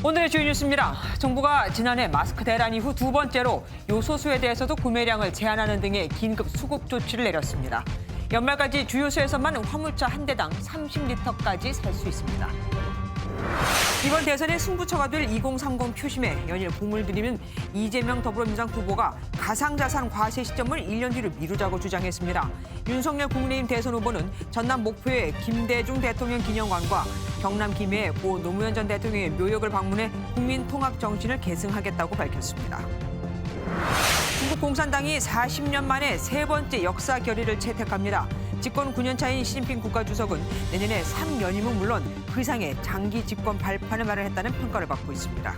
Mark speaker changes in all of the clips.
Speaker 1: 오늘의 주요 뉴스입니다. 정부가 지난해 마스크 대란 이후 두 번째로 요소수에 대해서도 구매량을 제한하는 등의 긴급 수급 조치를 내렸습니다. 연말까지 주유소에서만 화물차 한 대당 30리터까지 살 수 있습니다. 이번 대선의 승부처가 될 2030 표심에 연일 공을 들이는 이재명 더불어민주당 후보가 가상자산 과세 시점을 1년 뒤로 미루자고 주장했습니다. 윤석열 국민의힘 대선 후보는 전남 목포의 김대중 대통령 기념관과 경남 김해의 고 노무현 전 대통령의 묘역을 방문해 국민 통합 정신을 계승하겠다고 밝혔습니다. 중국 공산당이 40년 만에 세 번째 역사 결의를 채택합니다. 집권 9년 차인 시진핑 국가주석은 내년에 3년이면 물론 그 이상의 장기 집권 발판을 마련했다는 평가를 받고 있습니다.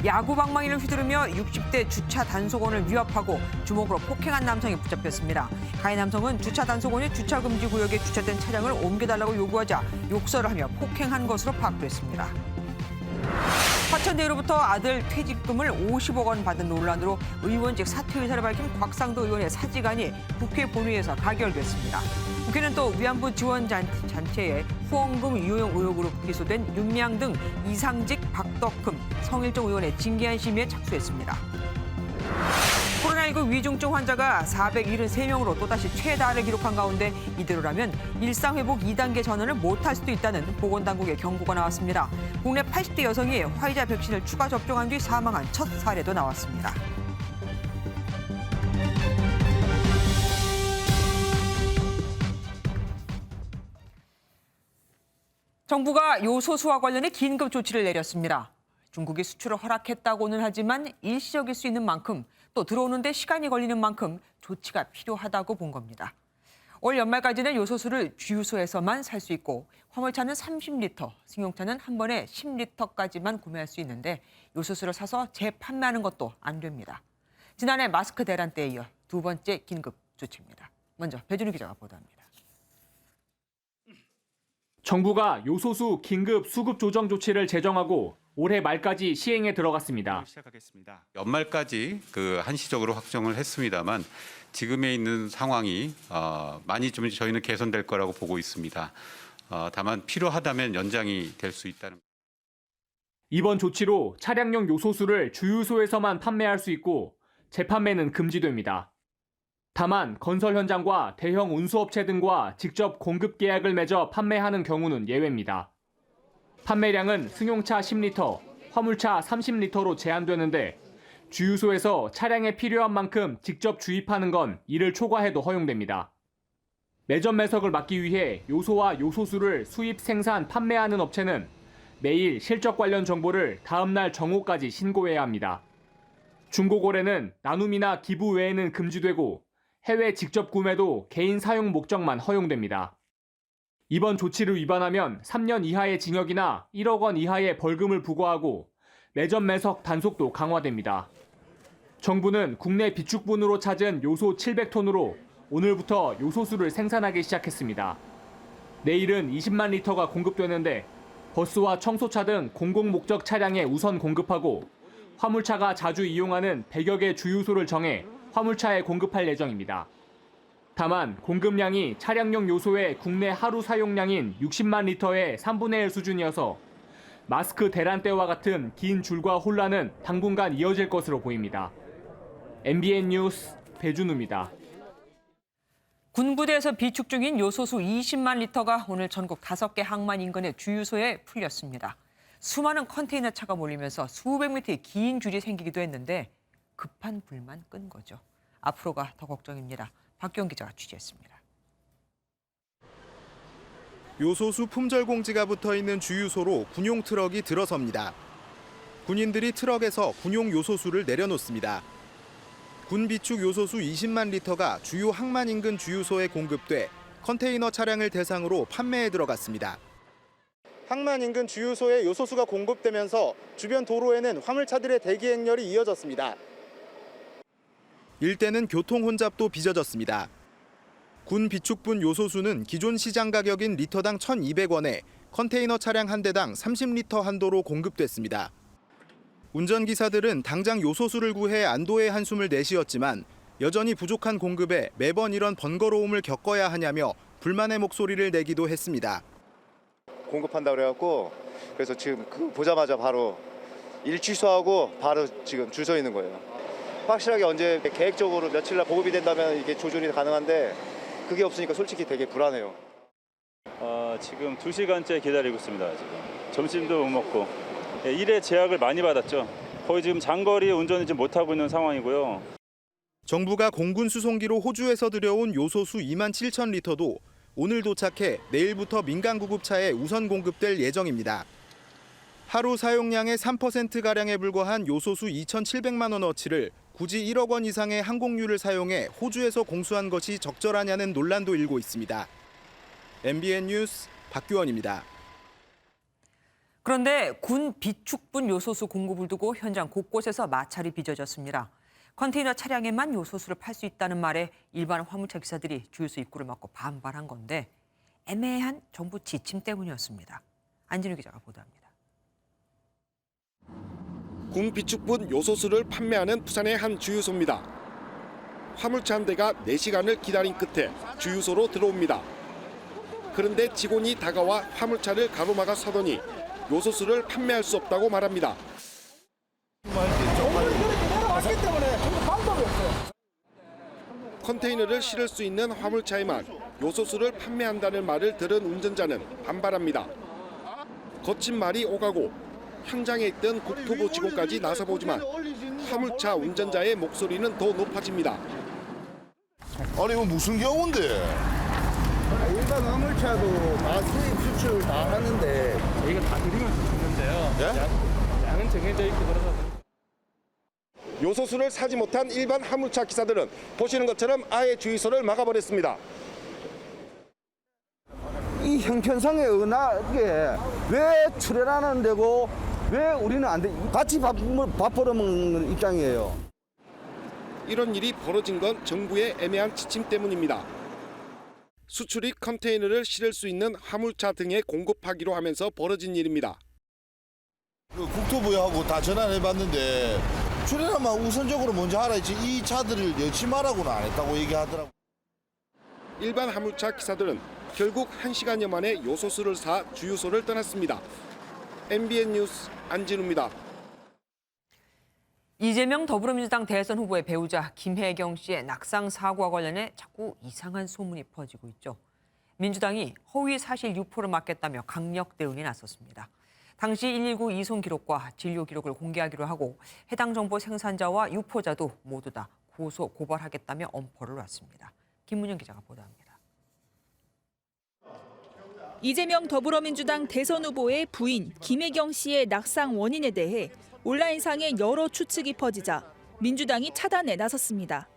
Speaker 1: 야구 방망이를 휘두르며 60대 주차 단속원을 위협하고 주먹으로 폭행한 남성이 붙잡혔습니다. 가해 남성은 주차 단속원이 주차 금지 구역에 주차된 차량을 옮겨달라고 요구하자 욕설을 하며 폭행한 것으로 파악됐습니다. 화천대유로부터 아들 퇴직금을 50억 원 받은 논란으로 의원직 사퇴 의사를 밝힌 곽상도 의원의 사직안이 국회 본회의에서 가결됐습니다. 국회는 또 위안부 지원 단체의 후원금 유용 의혹으로 기소된 윤미향 등 이상직 박덕흠, 성일종 의원의 징계안 심의에 착수했습니다. 코로나19 위중증 환자가 473명으로 또다시 최다를 기록한 가운데 이대로라면 일상회복 2단계 전환을 못할 수도 있다는 보건당국의 경고가 나왔습니다. 국내 80대 여성이 화이자 백신을 추가 접종한 뒤 사망한 첫 사례도 나왔습니다. 정부가 요소수와 관련해 긴급 조치를 내렸습니다. 중국이 수출을 허락했다고는 하지만 일시적일 수 있는 만큼 또 들어오는데 시간이 걸리는 만큼 조치가 필요하다고 본 겁니다. 올 연말까지는 요소수를 주유소에서만 살 수 있고 화물차는 30리터, 승용차는 한 번에 10리터까지만 구매할 수 있는데 요소수를 사서 재판매하는 것도 안 됩니다. 지난해 마스크 대란 때에 이어 두 번째 긴급 조치입니다. 먼저 배준우 기자가 보도합니다.
Speaker 2: 정부가 요소수 긴급 수급 조정 조치를 제정하고 올해 말까지 시행에 들어갔습니다.
Speaker 3: 연말까지 한시적으로 확정을 했습니다만 지금에 있는 상황이 많이 좀 저희는 개선될 거라고 보고 있습니다. 다만 필요하다면 연장이 될 수 있다는.
Speaker 2: 이번 조치로 차량용 요소수를 주유소에서만 판매할 수 있고 재판매는 금지됩니다. 다만 건설 현장과 대형 운수업체 등과 직접 공급 계약을 맺어 판매하는 경우는 예외입니다. 판매량은 승용차 10리터, 화물차 30리터로 제한되는데 주유소에서 차량에 필요한 만큼 직접 주입하는 건 이를 초과해도 허용됩니다. 매점 매석을 막기 위해 요소와 요소수를 수입, 생산, 판매하는 업체는 매일 실적 관련 정보를 다음 날 정오까지 신고해야 합니다. 중고거래는 나눔이나 기부 외에는 금지되고 해외 직접 구매도 개인 사용 목적만 허용됩니다. 이번 조치를 위반하면 3년 이하의 징역이나 1억 원 이하의 벌금을 부과하고 매점 매석 단속도 강화됩니다. 정부는 국내 비축분으로 찾은 요소 700톤으로 오늘부터 요소수를 생산하기 시작했습니다. 내일은 20만 리터가 공급되는데 버스와 청소차 등 공공목적 차량에 우선 공급하고 화물차가 자주 이용하는 100여 개 주유소를 정해 화물차에 공급할 예정입니다. 다만 공급량이 차량용 요소의 국내 하루 사용량인 60만 리터의 3분의 1 수준이어서 마스크 대란 때와 같은 긴 줄과 혼란은 당분간 이어질 것으로 보입니다. MBN 뉴스 배준우입니다.
Speaker 1: 군부대에서 비축 중인 요소수 20만 리터가 오늘 전국 5개 항만 인근의 주유소에 풀렸습니다. 수많은 컨테이너 차가 몰리면서 수백 미터의 긴 줄이 생기기도 했는데 급한 불만 끈 거죠. 앞으로가 더 걱정입니다. 박기영 기자가 취재했습니다.
Speaker 4: 요소수 품절 공지가 붙어있는 주유소로 군용 트럭이 들어섭니다. 군인들이 트럭에서 군용 요소수를 내려놓습니다. 군 비축 요소수 20만 리터가 주요 항만 인근 주유소에 공급돼 컨테이너 차량을 대상으로 판매에 들어갔습니다. 항만 인근 주유소에 요소수가 공급되면서 주변 도로에는 화물차들의 대기 행렬이 이어졌습니다. 일대는 교통 혼잡도 빚어졌습니다. 군 비축분 요소수는 기존 시장 가격인 리터당 1,200원에 컨테이너 차량 한 대당 30리터 한도로 공급됐습니다. 운전기사들은 당장 요소수를 구해 안도의 한숨을 내쉬었지만 여전히 부족한 공급에 매번 이런 번거로움을 겪어야 하냐며 불만의 목소리를 내기도 했습니다.
Speaker 5: 공급한다고 그래갖고 그래서 지금 그 보자마자 바로 일 취소하고 바로 지금 줄 서 있는 거예요. 확실하게 언제 계획적으로 며칠 날 보급이 된다면 이게 조절이 가능한데 그게 없으니까 솔직히 되게 불안해요.
Speaker 6: 지금 2시간째 기다리고 있습니다. 지금 점심도 못 먹고 일에 제약을 많이 받았죠. 거의 지금 장거리 운전을 지금 못하고 있는 상황이고요.
Speaker 4: 정부가 공군 수송기로 호주에서 들여온 요소수 2만 7천 리터도 오늘 도착해 내일부터 민간 구급차에 우선 공급될 예정입니다. 하루 사용량의 3%가량에 불과한 요소수 2,700만 원어치를 굳이 1억 원 이상의 항공유를 사용해 호주에서 공수한 것이 적절하냐는 논란도 일고 있습니다. MBN 뉴스 박규원입니다.
Speaker 1: 그런데 군 비축분 요소수 공급을 두고 현장 곳곳에서 마찰이 빚어졌습니다. 컨테이너 차량에만 요소수를 팔 수 있다는 말에 일반 화물차 기사들이 주유소 입구를 막고 반발한 건데 애매한 정부 지침 때문이었습니다. 안진우 기자가 보도합니다.
Speaker 7: 군 비축분 요소수를 판매하는 부산의 한 주유소입니다. 화물차 한 대가 4시간을 기다린 끝에 주유소로 들어옵니다. 그런데 직원이 다가와 화물차를 가로막아 서더니 요소수를 판매할 수 없다고 말합니다. 컨테이너를 실을 수 있는 화물차에만 요소수를 판매한다는 말을 들은 운전자는 반발합니다. 거친 말이 오가고 현장에 있던 국토부 직원까지 나서보지만 화물차 운전자의 목소리는 더 높아집니다.
Speaker 8: 아니 이거 무슨 경우인데?
Speaker 9: 일반 화물차도 다 수입 수출 다 하는데
Speaker 10: 저희가 다 드리면서 줬는데요.
Speaker 8: 예?
Speaker 10: 양은 정해져 있고 그래서.
Speaker 7: 요소수를 사지 못한 일반 화물차 기사들은 보시는 것처럼 아예 주유소를 막아버렸습니다.
Speaker 9: 이 형편상에 은하게 왜 출연하는 데고 왜 우리는 안 돼? 같이 밥 벌어먹는 입장이에요.
Speaker 7: 이런 일이 벌어진 건 정부의 애매한 지침 때문입니다. 수출이 컨테이너를 실을 수 있는 화물차 등에 공급하기로 하면서 벌어진 일입니다.
Speaker 8: 국토부하고 다 전화를 해봤는데 출연하면 우선적으로 먼저 하라 했지 이 차들을 넣지 말라고는 안 했다고 얘기하더라고.
Speaker 7: 일반 화물차 기사들은 결국 1시간여 만에 요소수를 사 주유소를 떠났습니다. MBN 뉴스 안진우입니다.
Speaker 1: 이재명 더불어민주당 대선 후보의 배우자 김혜경 씨의 낙상 사고와 관련해 자꾸 이상한 소문이 퍼지고 있죠. 민주당이 허위 사실 유포를 막겠다며 강력 대응에 나섰습니다. 당시 119 이송 기록과 진료 기록을 공개하기로 하고 해당 정보 생산자와 유포자도 모두 다 고소 고발하겠다며 엄포를 놨습니다. 김문영 기자가 보도합니다.
Speaker 11: 이재명 더불어민주당 대선 후보의 부인 김혜경 씨의 낙상 원인에 대해 온라인상에 여러 추측이 퍼지자 민주당이 차단에 나섰습니다.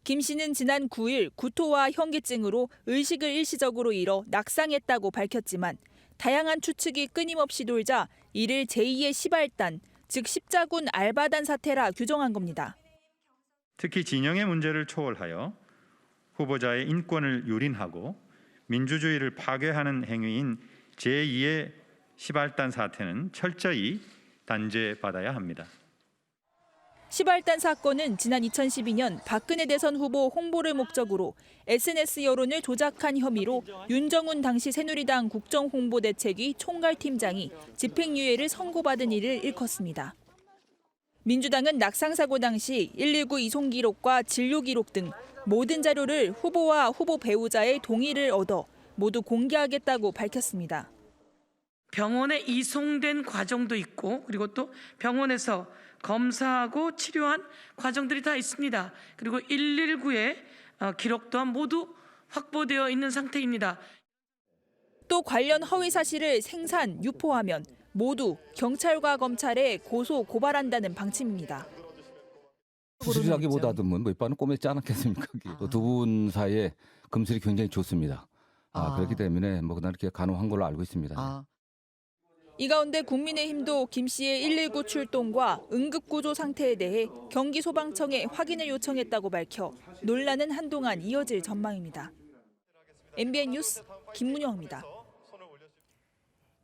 Speaker 11: 김 씨는 지난 9일 구토와 현기증으로 의식을 일시적으로 잃어 낙상했다고 밝혔지만 다양한 추측이 끊임없이 돌자 이를 제2의 시발단, 즉 십자군 알바단 사태라 규정한 겁니다.
Speaker 12: 특히 진영의 문제를 초월하여 후보자의 인권을 유린하고 민주주의를 파괴하는 행위인 제2의 시발단 사태는 철저히 단죄받아야 합니다.
Speaker 11: 시발단 사건은 지난 2012년 박근혜 대선 후보 홍보를 목적으로 SNS 여론을 조작한 혐의로 윤정훈 당시 새누리당 국정홍보대책위 총괄팀장이 집행유예를 선고받은 일을 일컫습니다. 민주당은 낙상사고 당시 119 이송 기록과 진료 기록 등 모든 자료를 후보와 후보 배우자의 동의를 얻어 모두 공개하겠다고 밝혔습니다.
Speaker 13: 병원에 이송된 과정도 있고 그리고 또 병원에서 검사하고 치료한 과정들이 다 있습니다. 그리고 119의 기록 또한 모두 확보되어 있는 상태입니다.
Speaker 11: 또 관련 허위 사실을 생산, 유포하면 모두 경찰과 검찰에 고소, 고발한다는 방침입니다.
Speaker 14: 수술하기보다도 몇 번은 꼬맸지 않았겠습니까? 두 분 사이에 금슬이 굉장히 좋습니다. 그렇기 때문에 그날 이렇게 간호한 걸로 알고 있습니다.
Speaker 11: 이 가운데 국민의힘도 김 씨의 119 출동과 응급구조 상태에 대해 경기소방청에 확인을 요청했다고 밝혀 논란은 한동안 이어질 전망입니다. MBN 뉴스 김문영입니다.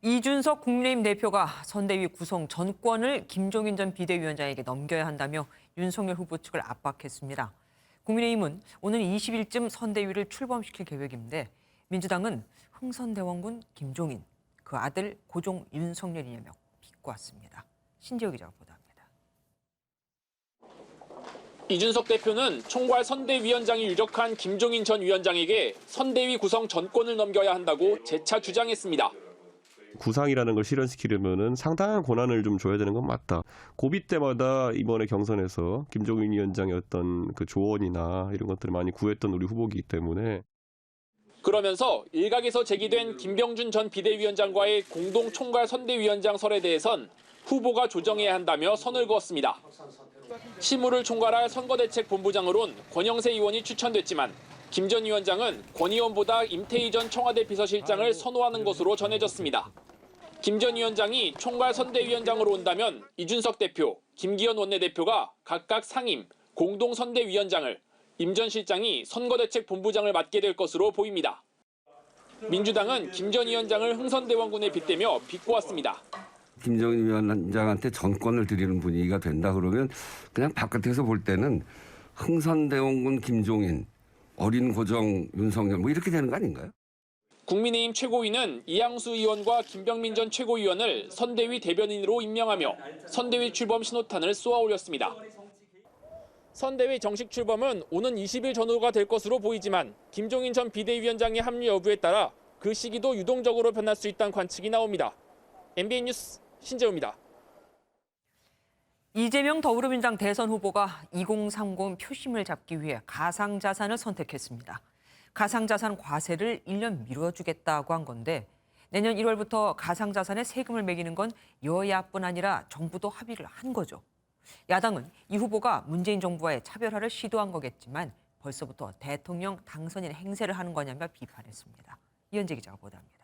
Speaker 1: 이준석 국민의힘 대표가 선대위 구성 전권을 김종인 전 비대위원장에게 넘겨야 한다며 윤석열 후보 측을 압박했습니다. 국민의힘은 오는 20일쯤 선대위를 출범시킬 계획인데 민주당은 흥선대원군 김종인, 그 아들 고종 윤석열 이념 비꼬았습니다. 신지호 기자가 보도합니다.
Speaker 2: 이준석 대표는 총괄 선대위원장이 유력한 김종인 전 위원장에게 선대위 구성 전권을 넘겨야 한다고 재차 주장했습니다.
Speaker 15: 구상이라는 걸 실현시키려면은 상당한 권한을 좀 줘야 되는 건 맞다. 고비 때마다 이번에 경선에서 김종인 위원장의 어떤 그 조언이나 이런 것들을 많이 구했던 우리 후보이기 때문에.
Speaker 2: 그러면서 일각에서 제기된 김병준 전 비대위원장과의 공동 총괄 선대위원장 설에 대해선 후보가 조정해야 한다며 선을 그었습니다. 실무를 총괄할 선거대책본부장으론 권영세 의원이 추천됐지만 김 전 위원장은 권 의원보다 임태희 전 청와대 비서실장을 선호하는 것으로 전해졌습니다. 김 전 위원장이 총괄 선대위원장으로 온다면 이준석 대표, 김기현 원내대표가 각각 상임, 공동 선대위원장을, 임 전 실장이 선거대책본부장을 맡게 될 것으로 보입니다. 민주당은 김 전 위원장을 흥선대원군에 빗대며 비꼬았습니다.
Speaker 16: 김정인 위원장한테 전권을 드리는 분위기가 된다 그러면 그냥 바깥에서 볼 때는 흥선대원군 김종인, 어린 고정 윤석열 뭐 이렇게 되는 거 아닌가요?
Speaker 2: 국민의힘 최고위는 이양수 의원과 김병민 전 최고위원을 선대위 대변인으로 임명하며 선대위 출범 신호탄을 쏘아 올렸습니다. 선대위 정식 출범은 오는 20일 전후가 될 것으로 보이지만 김종인 전 비대위원장의 합류 여부에 따라 그 시기도 유동적으로 변할 수 있다는 관측이 나옵니다. MBN 뉴스 신재호입니다.
Speaker 1: 이재명 더불어민주당 대선 후보가 2030 표심을 잡기 위해 가상자산을 선택했습니다. 가상자산 과세를 1년 미뤄주겠다고 한 건데 내년 1월부터 가상자산에 세금을 매기는 건 여야뿐 아니라 정부도 합의를 한 거죠. 야당은 이 후보가 문재인 정부와의 차별화를 시도한 거겠지만 벌써부터 대통령 당선인 행세를 하는 거냐며 비판했습니다. 이현재 기자가 보도합니다.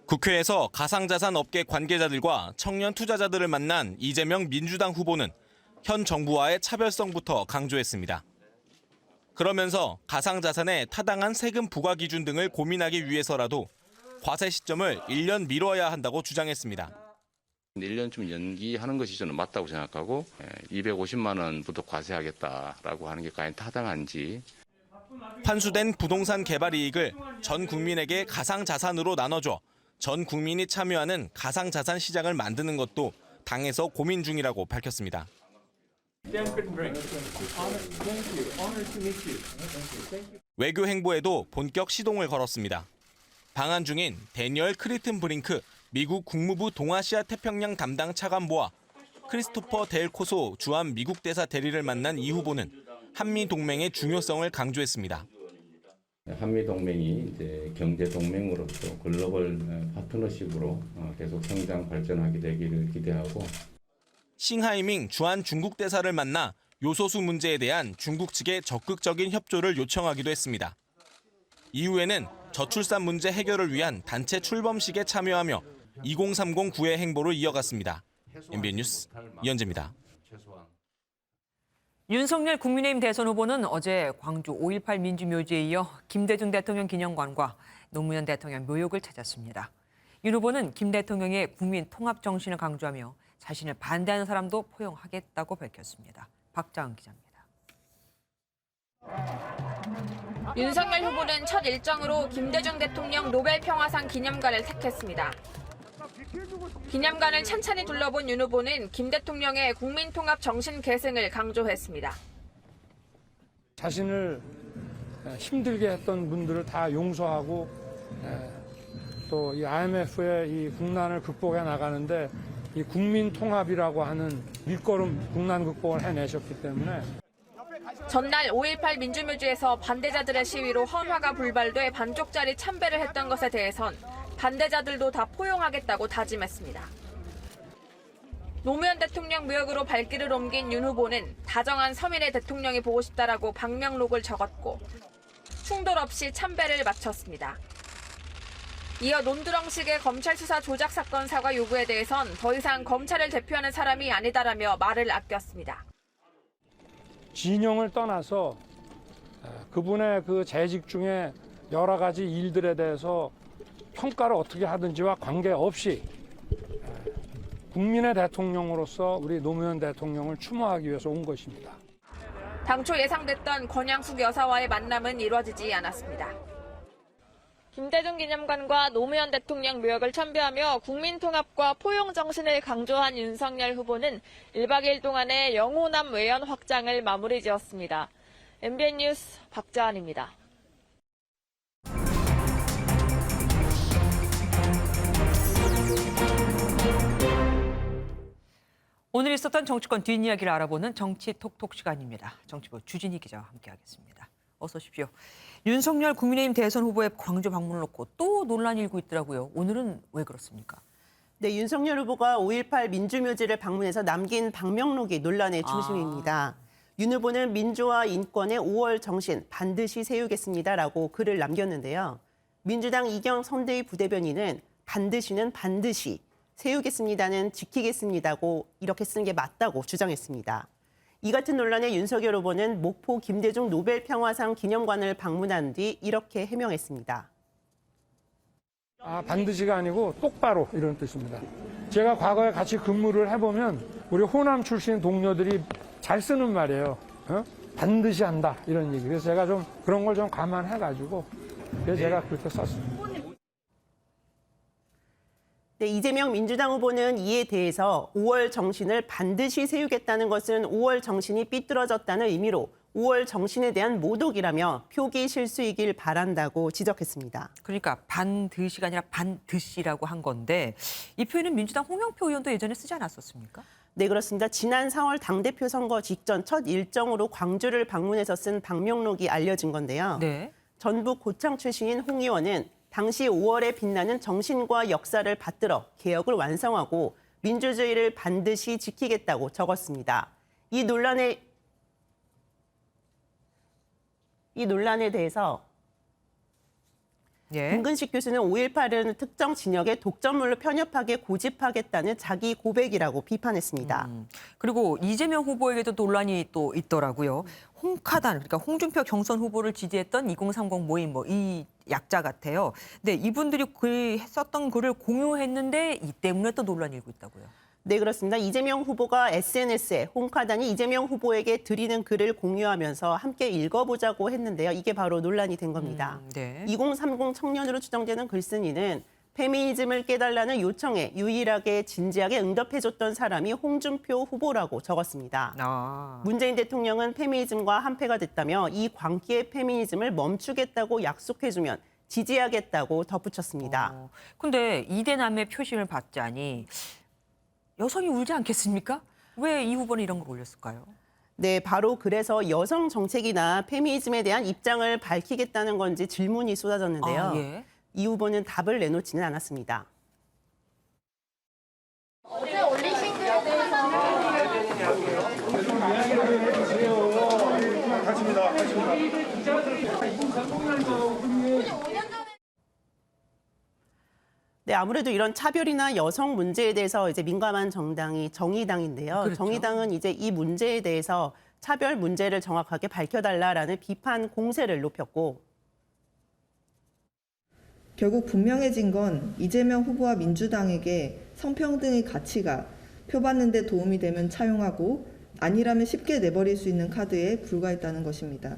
Speaker 17: 국회에서 가상자산 업계 관계자들과 청년 투자자들을 만난 이재명 민주당 후보는 현 정부와의 차별성부터 강조했습니다. 그러면서 가상자산의 타당한 세금 부과 기준 등을 고민하기 위해서라도 과세 시점을 1년 미뤄야 한다고 주장했습니다.
Speaker 18: 1년쯤 연기하는 것이 저는 맞다고 생각하고 250만 원부터 과세하겠다라고 하는 게 과연 타당한지.
Speaker 17: 환수된 부동산 개발 이익을 전 국민에게 가상자산으로 나눠줘 전 국민이 참여하는 가상자산 시장을 만드는 것도 당에서 고민 중이라고 밝혔습니다. 외교 행보에도 본격 시동을 걸었습니다. 방한 중인 데니얼 크리튼 브링크 미국 국무부 동아시아 태평양 담당 차관보와 크리스토퍼 델 코소 주한 미국 대사 대리를 만난 이 후보는 한미 동맹의 중요성을 강조했습니다.
Speaker 19: 한미 동맹이 이제 경제 동맹으로서 글로벌 파트너십으로 계속 성장 발전하게 되기를 기대하고.
Speaker 17: 싱하이밍 주한 중국 대사를 만나 요소수 문제에 대한 중국 측의 적극적인 협조를 요청하기도 했습니다. 이후에는 저출산 문제 해결을 위한 단체 출범식에 참여하며 2030 구의 행보를 이어갔습니다. MBN 뉴스 이현재입니다.
Speaker 1: 윤석열 국민의힘 대선 후보는 어제 광주 5.18 민주묘지에 이어 김대중 대통령 기념관과 노무현 대통령 묘역을 찾았습니다. 윤 후보는 김 대통령의 국민 통합 정신을 강조하며 자신을 반대하는 사람도 포용하겠다고 밝혔습니다. 박자은 기자입니다.
Speaker 20: 윤석열 후보는 첫 일정으로 김대중 대통령 노벨 평화상 기념관을 택했습니다. 기념관을 찬찬히 둘러본 윤 후보는 김 대통령의 국민통합 정신 계승을 강조했습니다.
Speaker 10: 자신을 힘들게 했던 분들을 다 용서하고 또 이 IMF의 이 국난을 극복해 나가는데 이 국민통합이라고 하는 일걸음 국난 극복을 해내셨기 때문에
Speaker 20: 전날 5.18 민주묘지에서 반대자들의 시위로 헌화가 불발돼 반쪽짜리 참배를 했던 것에 대해선 반대자들도 다 포용하겠다고 다짐했습니다. 노무현 대통령 묘역으로 발길을 옮긴 윤 후보는 다정한 서민의 대통령이 보고 싶다라고 방명록을 적었고 충돌 없이 참배를 마쳤습니다. 이어 논두렁식의 검찰 수사 조작 사건 사과 요구에 대해선 더 이상 검찰을 대표하는 사람이 아니다라며 말을 아꼈습니다.
Speaker 10: 진영을 떠나서 그분의 그 재직 중에 여러 가지 일들에 대해서 평가를 어떻게 하든지와 관계없이 국민의 대통령으로서 우리 노무현 대통령을 추모하기 위해서 온 것입니다.
Speaker 20: 당초 예상됐던 권양숙 여사와의 만남은 이루어지지 않았습니다. 김대중 기념관과 노무현 대통령 묘역을 참배하며 국민통합과 포용 정신을 강조한 윤석열 후보는 1박 2일 동안의 영호남 외연 확장을 마무리 지었습니다. MBN 뉴스 박자한입니다.
Speaker 1: 오늘 있었던 정치권 뒷이야기를 알아보는 정치 톡톡 시간입니다. 정치부 주진희 기자와 함께하겠습니다. 어서 오십시오. 윤석열 국민의힘 대선 후보의 광주 방문을 놓고 또 논란이 일고 있더라고요. 오늘은 왜 그렇습니까?
Speaker 21: 네, 윤석열 후보가 5.18 민주묘지를 방문해서 남긴 방명록이 논란의 중심입니다. 윤 후보는 민주화 인권의 5월 정신 반드시 세우겠습니다라고 글을 남겼는데요. 민주당 이경 선대위 부대변인은 반드시는 반드시, 세우겠습니다는 지키겠습니다고 이렇게 쓰는 게 맞다고 주장했습니다. 이 같은 논란에 윤석열 후보는 목포 김대중 노벨 평화상 기념관을 방문한 뒤 이렇게 해명했습니다.
Speaker 10: 반드시가 아니고 똑바로 이런 뜻입니다. 제가 과거에 같이 근무를 해보면 우리 호남 출신 동료들이 잘 쓰는 말이에요. 반드시 한다 이런 얘기. 그래서 제가 좀 그런 걸 좀 감안해가지고 그래서 제가 그렇게 썼습니다.
Speaker 21: 네, 이재명 민주당 후보는 이에 대해서 5월 정신을 반드시 세우겠다는 것은 5월 정신이 삐뚤어졌다는 의미로 5월 정신에 대한 모독이라며 표기 실수이길 바란다고 지적했습니다.
Speaker 1: 그러니까 반드시가 아니라 반드시라고 한 건데 이 표현은 민주당 홍영표 의원도 예전에 쓰지 않았었습니까?
Speaker 21: 네, 그렇습니다. 지난 4월 당대표 선거 직전 첫 일정으로 광주를 방문해서 쓴 방명록이 알려진 건데요.
Speaker 1: 네.
Speaker 21: 전북 고창 출신인 홍 의원은 당시 5월에 빛나는 정신과 역사를 받들어 개혁을 완성하고 민주주의를 반드시 지키겠다고 적었습니다. 이 논란에 대해서 김근식 교수는 5.18은 특정 진영의 독점물로 편협하게 고집하겠다는 자기 고백이라고 비판했습니다.
Speaker 1: 그리고 이재명 후보에게도 논란이 또 있더라고요. 홍카단, 그러니까 홍준표 경선 후보를 지지했던 2030 모임, 이 약자 같아요. 근데 이분들이 썼던 글을 공유했는데 이 때문에 또 논란이 일고 있다고요.
Speaker 21: 네, 그렇습니다. 이재명 후보가 SNS에 홍카단이 이재명 후보에게 드리는 글을 공유하면서 함께 읽어보자고 했는데요. 이게 바로 논란이 된 겁니다. 2030 청년으로 추정되는 글쓴이는 페미니즘을 깨달라는 요청에 유일하게 진지하게 응답해줬던 사람이 홍준표 후보라고 적었습니다. 문재인 대통령은 페미니즘과 한패가 됐다며 이 광기의 페미니즘을 멈추겠다고 약속해주면 지지하겠다고 덧붙였습니다.
Speaker 1: 근데 이대남의 표심을 받자니 여성이 울지 않겠습니까? 왜 이 후보는 이런 걸 올렸을까요?
Speaker 21: 네, 바로 그래서 여성 정책이나 페미니즘에 대한 입장을 밝히겠다는 건지 질문이 쏟아졌는데요. 이 후보는 답을 내놓지는 않았습니다.
Speaker 22: 어제 올리신 글에 대해서
Speaker 21: 네, 아무래도 이런 차별이나 여성 문제에 대해서 이제 민감한 정당이 정의당인데요.
Speaker 1: 그렇죠.
Speaker 21: 정의당은 이제 이 문제에 대해서 차별 문제를 정확하게 밝혀달라라는 비판 공세를 높였고,
Speaker 23: 결국 분명해진 건 이재명 후보와 민주당에게 성평등의 가치가 표받는 데 도움이 되면 차용하고 아니라면 쉽게 내버릴 수 있는 카드에 불과했다는 것입니다.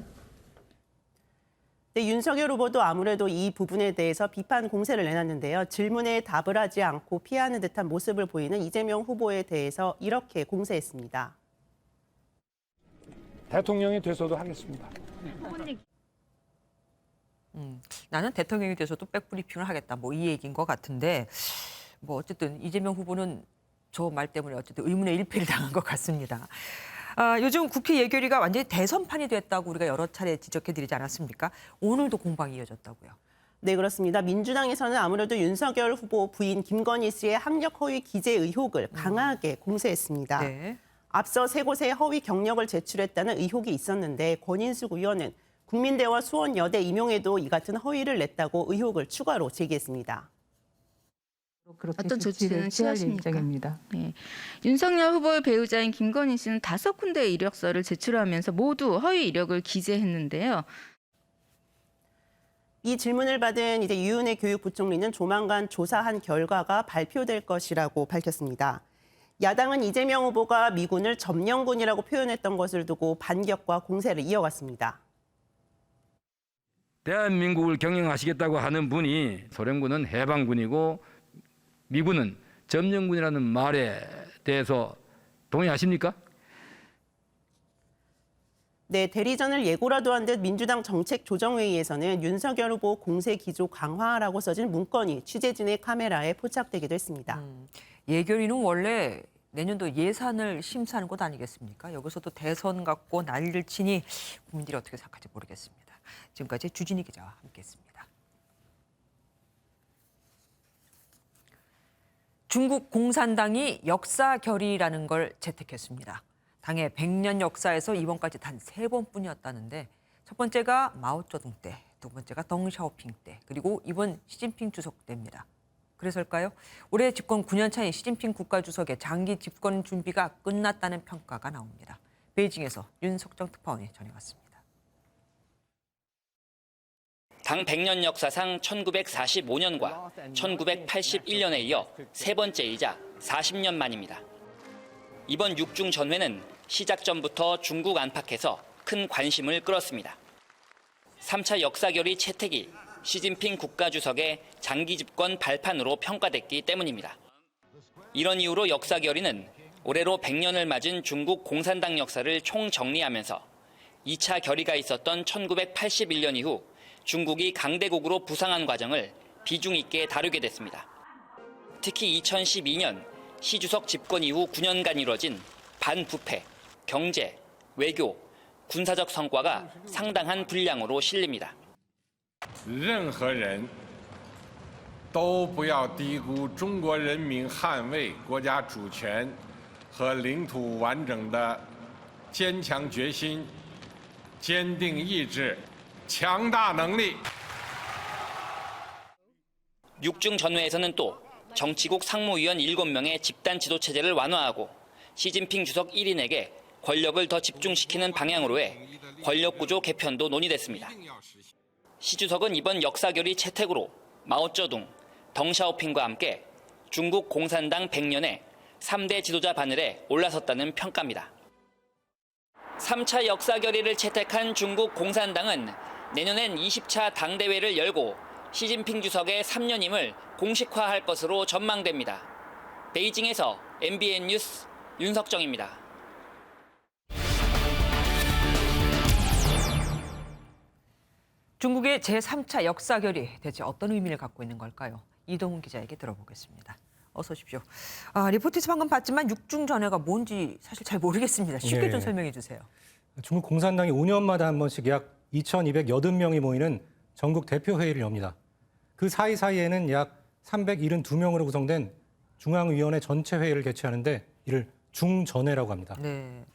Speaker 21: 네, 윤석열 후보도 아무래도 이 부분에 대해서 비판 공세를 내놨는데요. 질문에 답을 하지 않고 피하는 듯한 모습을 보이는 이재명 후보에 대해서 이렇게 공세했습니다.
Speaker 10: 대통령이 돼서도 하겠습니다.
Speaker 1: 나는 대통령이 돼서도 백브리핑을 하겠다. 이 얘기인 것 같은데 어쨌든 이재명 후보는 저 말 때문에 어쨌든 의문의 일패를 당한 것 같습니다. 요즘 국회 예결위가 완전히 대선판이 됐다고 우리가 여러 차례 지적해드리지 않았습니까? 오늘도 공방이 이어졌다고요.
Speaker 21: 네, 그렇습니다. 민주당에서는 아무래도 윤석열 후보 부인 김건희 씨의 학력 허위 기재 의혹을 강하게 공세했습니다. 앞서 세 곳에 허위 경력을 제출했다는 의혹이 있었는데 권인숙 의원은 국민대와 수원여대 임용에도 이 같은 허위를 냈다고 의혹을 추가로 제기했습니다.
Speaker 24: 어떤 조치를 취하십니까? 네. 윤석열 후보의 배우자인 김건희 씨는 5군데의 이력서를 제출하면서 모두 허위 이력을 기재했는데요.
Speaker 21: 이 질문을 받은 이제 유은혜 교육부총리는 조만간 조사한 결과가 발표될 것이라고 밝혔습니다. 야당은 이재명 후보가 미군을 점령군이라고 표현했던 것을 두고 반격과 공세를 이어갔습니다.
Speaker 3: 대한민국을 경영하시겠다고 하는 분이 소련군은 해방군이고 미군은 점령군이라는 말에 대해서 동의하십니까?
Speaker 21: 네, 대리전을 예고라도 한 듯 민주당 정책조정회의에서는 윤석열 후보 공세 기조 강화라고 써진 문건이 취재진의 카메라에 포착되기도 했습니다.
Speaker 1: 예결위는 원래 내년도 예산을 심사하는 곳 아니겠습니까? 여기서도 대선 갖고 난리를 치니 국민들이 어떻게 생각할지 모르겠습니다. 지금까지 주진희 기자와 함께했습니다. 중국 공산당이 역사 결의라는 걸 채택했습니다. 당의 100년 역사에서 이번까지 단 3번뿐이었다는데 첫 번째가 마오쩌둥 때, 두 번째가 덩샤오핑 때, 그리고 이번 시진핑 주석 때입니다. 그래서일까요? 올해 집권 9년 차인 시진핑 국가주석의 장기 집권 준비가 끝났다는 평가가 나옵니다. 베이징에서 윤석정 특파원이 전해왔습니다.
Speaker 4: 당 100년 역사상 1945년과 1981년에 이어 세 번째이자 40년 만입니다. 이번 6중 전회는 시작 전부터 중국 안팎에서 큰 관심을 끌었습니다. 3차 역사결의 채택이 시진핑 국가주석의 장기 집권 발판으로 평가됐기 때문입니다. 이런 이유로 역사결의는 올해로 100년을 맞은 중국 공산당 역사를 총정리하면서 2차 결의가 있었던 1981년 이후 중국이 강대국으로 부상한 과정을 비중 있게 다루게 됐습니다. 특히 2012년 시 주석 집권 이후 9년간 이뤄진 반부패, 경제, 외교, 군사적 성과가 상당한 분량으로 실립니다.
Speaker 5: 任何人都不要低估中国人民捍卫国家主权和领土完整的坚强决心、坚定意志、强大能力。
Speaker 4: 6중 전회에서는 또 정치국 상무위원 7명의 집단 지도 체제를 완화하고 시진핑 주석 1인에게 권력을 더 집중시키는 방향으로의 권력구조 개편도 논의됐습니다. 시 주석은 이번 역사결의 채택으로 마오쩌둥, 덩샤오핑과 함께 중국 공산당 100년의 3대 지도자 바늘에 올라섰다는 평가입니다. 3차 역사결의를 채택한 중국 공산당은 내년엔 20차 당대회를 열고 시진핑 주석의 3년임을 공식화할 것으로 전망됩니다. 베이징에서 MBN 뉴스 윤석정입니다.
Speaker 1: 중국의 제3차 역사결의 대체 어떤 의미를 갖고 있는 걸까요? 이동훈 기자에게 들어보겠습니다. 어서 오십시오. 리포트에서 방금 봤지만 6중 전회가 뭔지 사실 잘 모르겠습니다. 쉽게 좀 설명해 주세요.
Speaker 6: 중국 공산당이 5년마다 한 번씩 약 2,280명이 모이는 전국 대표회의를 엽니다. 그 사이사이에는 약 372명으로 구성된 중앙위원회 전체 회의를 개최하는데 이를 중전회라고 합니다.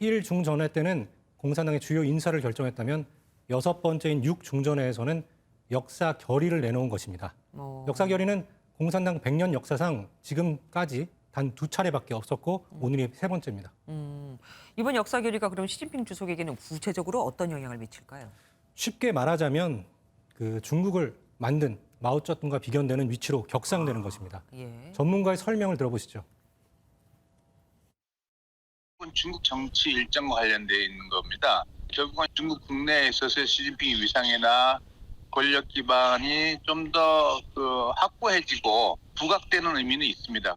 Speaker 6: 1중전회 때는 공산당의 주요 인사를 결정했다면 6번째인 6중전회에서는 역사 결의를 내놓은 것입니다. 역사 결의는 공산당 100년 역사상 지금까지 단 2차례밖에 없었고 오늘이 3번째입니다.
Speaker 1: 이번 역사 결의가 그럼 시진핑 주석에게는 구체적으로 어떤 영향을 미칠까요?
Speaker 6: 쉽게 말하자면 그 중국을 만든 마오쩌둥과 비견되는 위치로 격상되는 것입니다. 전문가의 설명을 들어보시죠.
Speaker 25: 중국 정치 일정과 관련되어 있는 겁니다. 결국은 중국 국내에 있어서 시진핑 위상이나 권력 기반이 좀 더 확고해지고 부각되는 의미는 있습니다.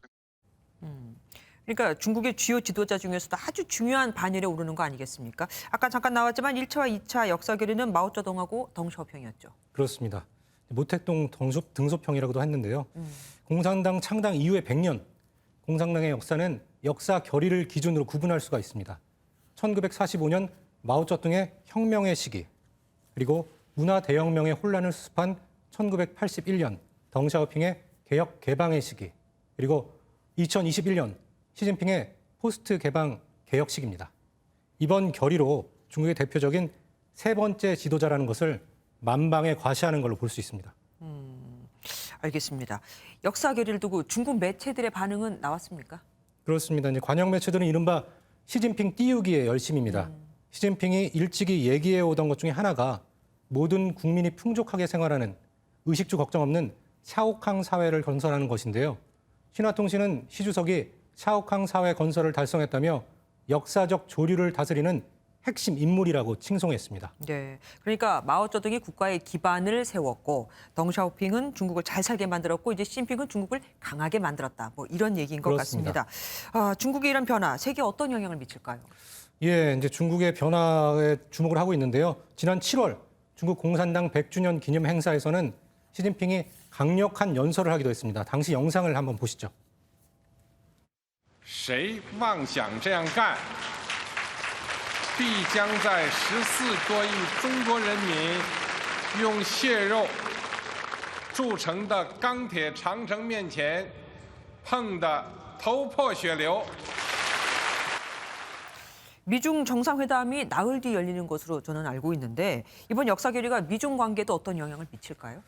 Speaker 1: 그러니까 중국의 주요 지도자 중에서도 아주 중요한 반열에 오르는 거 아니겠습니까? 아까 잠깐 나왔지만 1차와 2차 역사 결의는 마오쩌둥하고 덩샤오핑이었죠.
Speaker 6: 그렇습니다. 모택동 등소평이라고도 했는데요. 공산당 창당 이후의 100년, 공산당의 역사는 역사 결의를 기준으로 구분할 수가 있습니다. 1945년 마오쩌둥의 혁명의 시기, 그리고 문화 대혁명의 혼란을 수습한 1981년 덩샤오핑의 개혁 개방의 시기, 그리고 2021년 시진핑의 포스트 개방 개혁 시기입니다. 이번 결의로 중국의 대표적인 세 번째 지도자라는 것을 만방에 과시하는 걸로 볼 수 있습니다.
Speaker 1: 알겠습니다. 역사 결의를 두고 중국 매체들의 반응은 나왔습니까?
Speaker 6: 그렇습니다. 이제 관영 매체들은 이른바 시진핑 띄우기의 열심입니다. 시진핑이 일찍이 얘기해 오던 것 중에 하나가 모든 국민이 풍족하게 생활하는 의식주 걱정 없는 샤오캉 사회를 건설하는 것인데요. 신화통신은 시 주석이 샤오캉 사회 건설을 달성했다며 역사적 조류를 다스리는 핵심 인물이라고 칭송했습니다.
Speaker 1: 네, 그러니까 마오쩌둥이 국가의 기반을 세웠고 덩샤오핑은 중국을 잘 살게 만들었고 이제 시진핑은 중국을 강하게 만들었다. 뭐 이런 얘기인 것
Speaker 6: 그렇습니다.
Speaker 1: 같습니다. 중국의 이런 변화, 세계에 어떤 영향을 미칠까요?
Speaker 6: 예, 이제 중국의 변화에 주목을 하고 있는데요. 지난 7월 중국 공산당 100주년 기념 행사에서는 시진핑이 강력한 연설을 ha기도 했습니다. 당시 영상을 한번 보시죠.
Speaker 5: 谁妄想这样干，必将在14多亿中国人民用血肉铸成的钢铁长城面前碰得头破血流。
Speaker 1: 미중 정상회담이 나흘 뒤 열리는 것으로 저는 알고 있는데 이번 역사 결의가 미중 관계에도 어떤 영향을 미칠까요?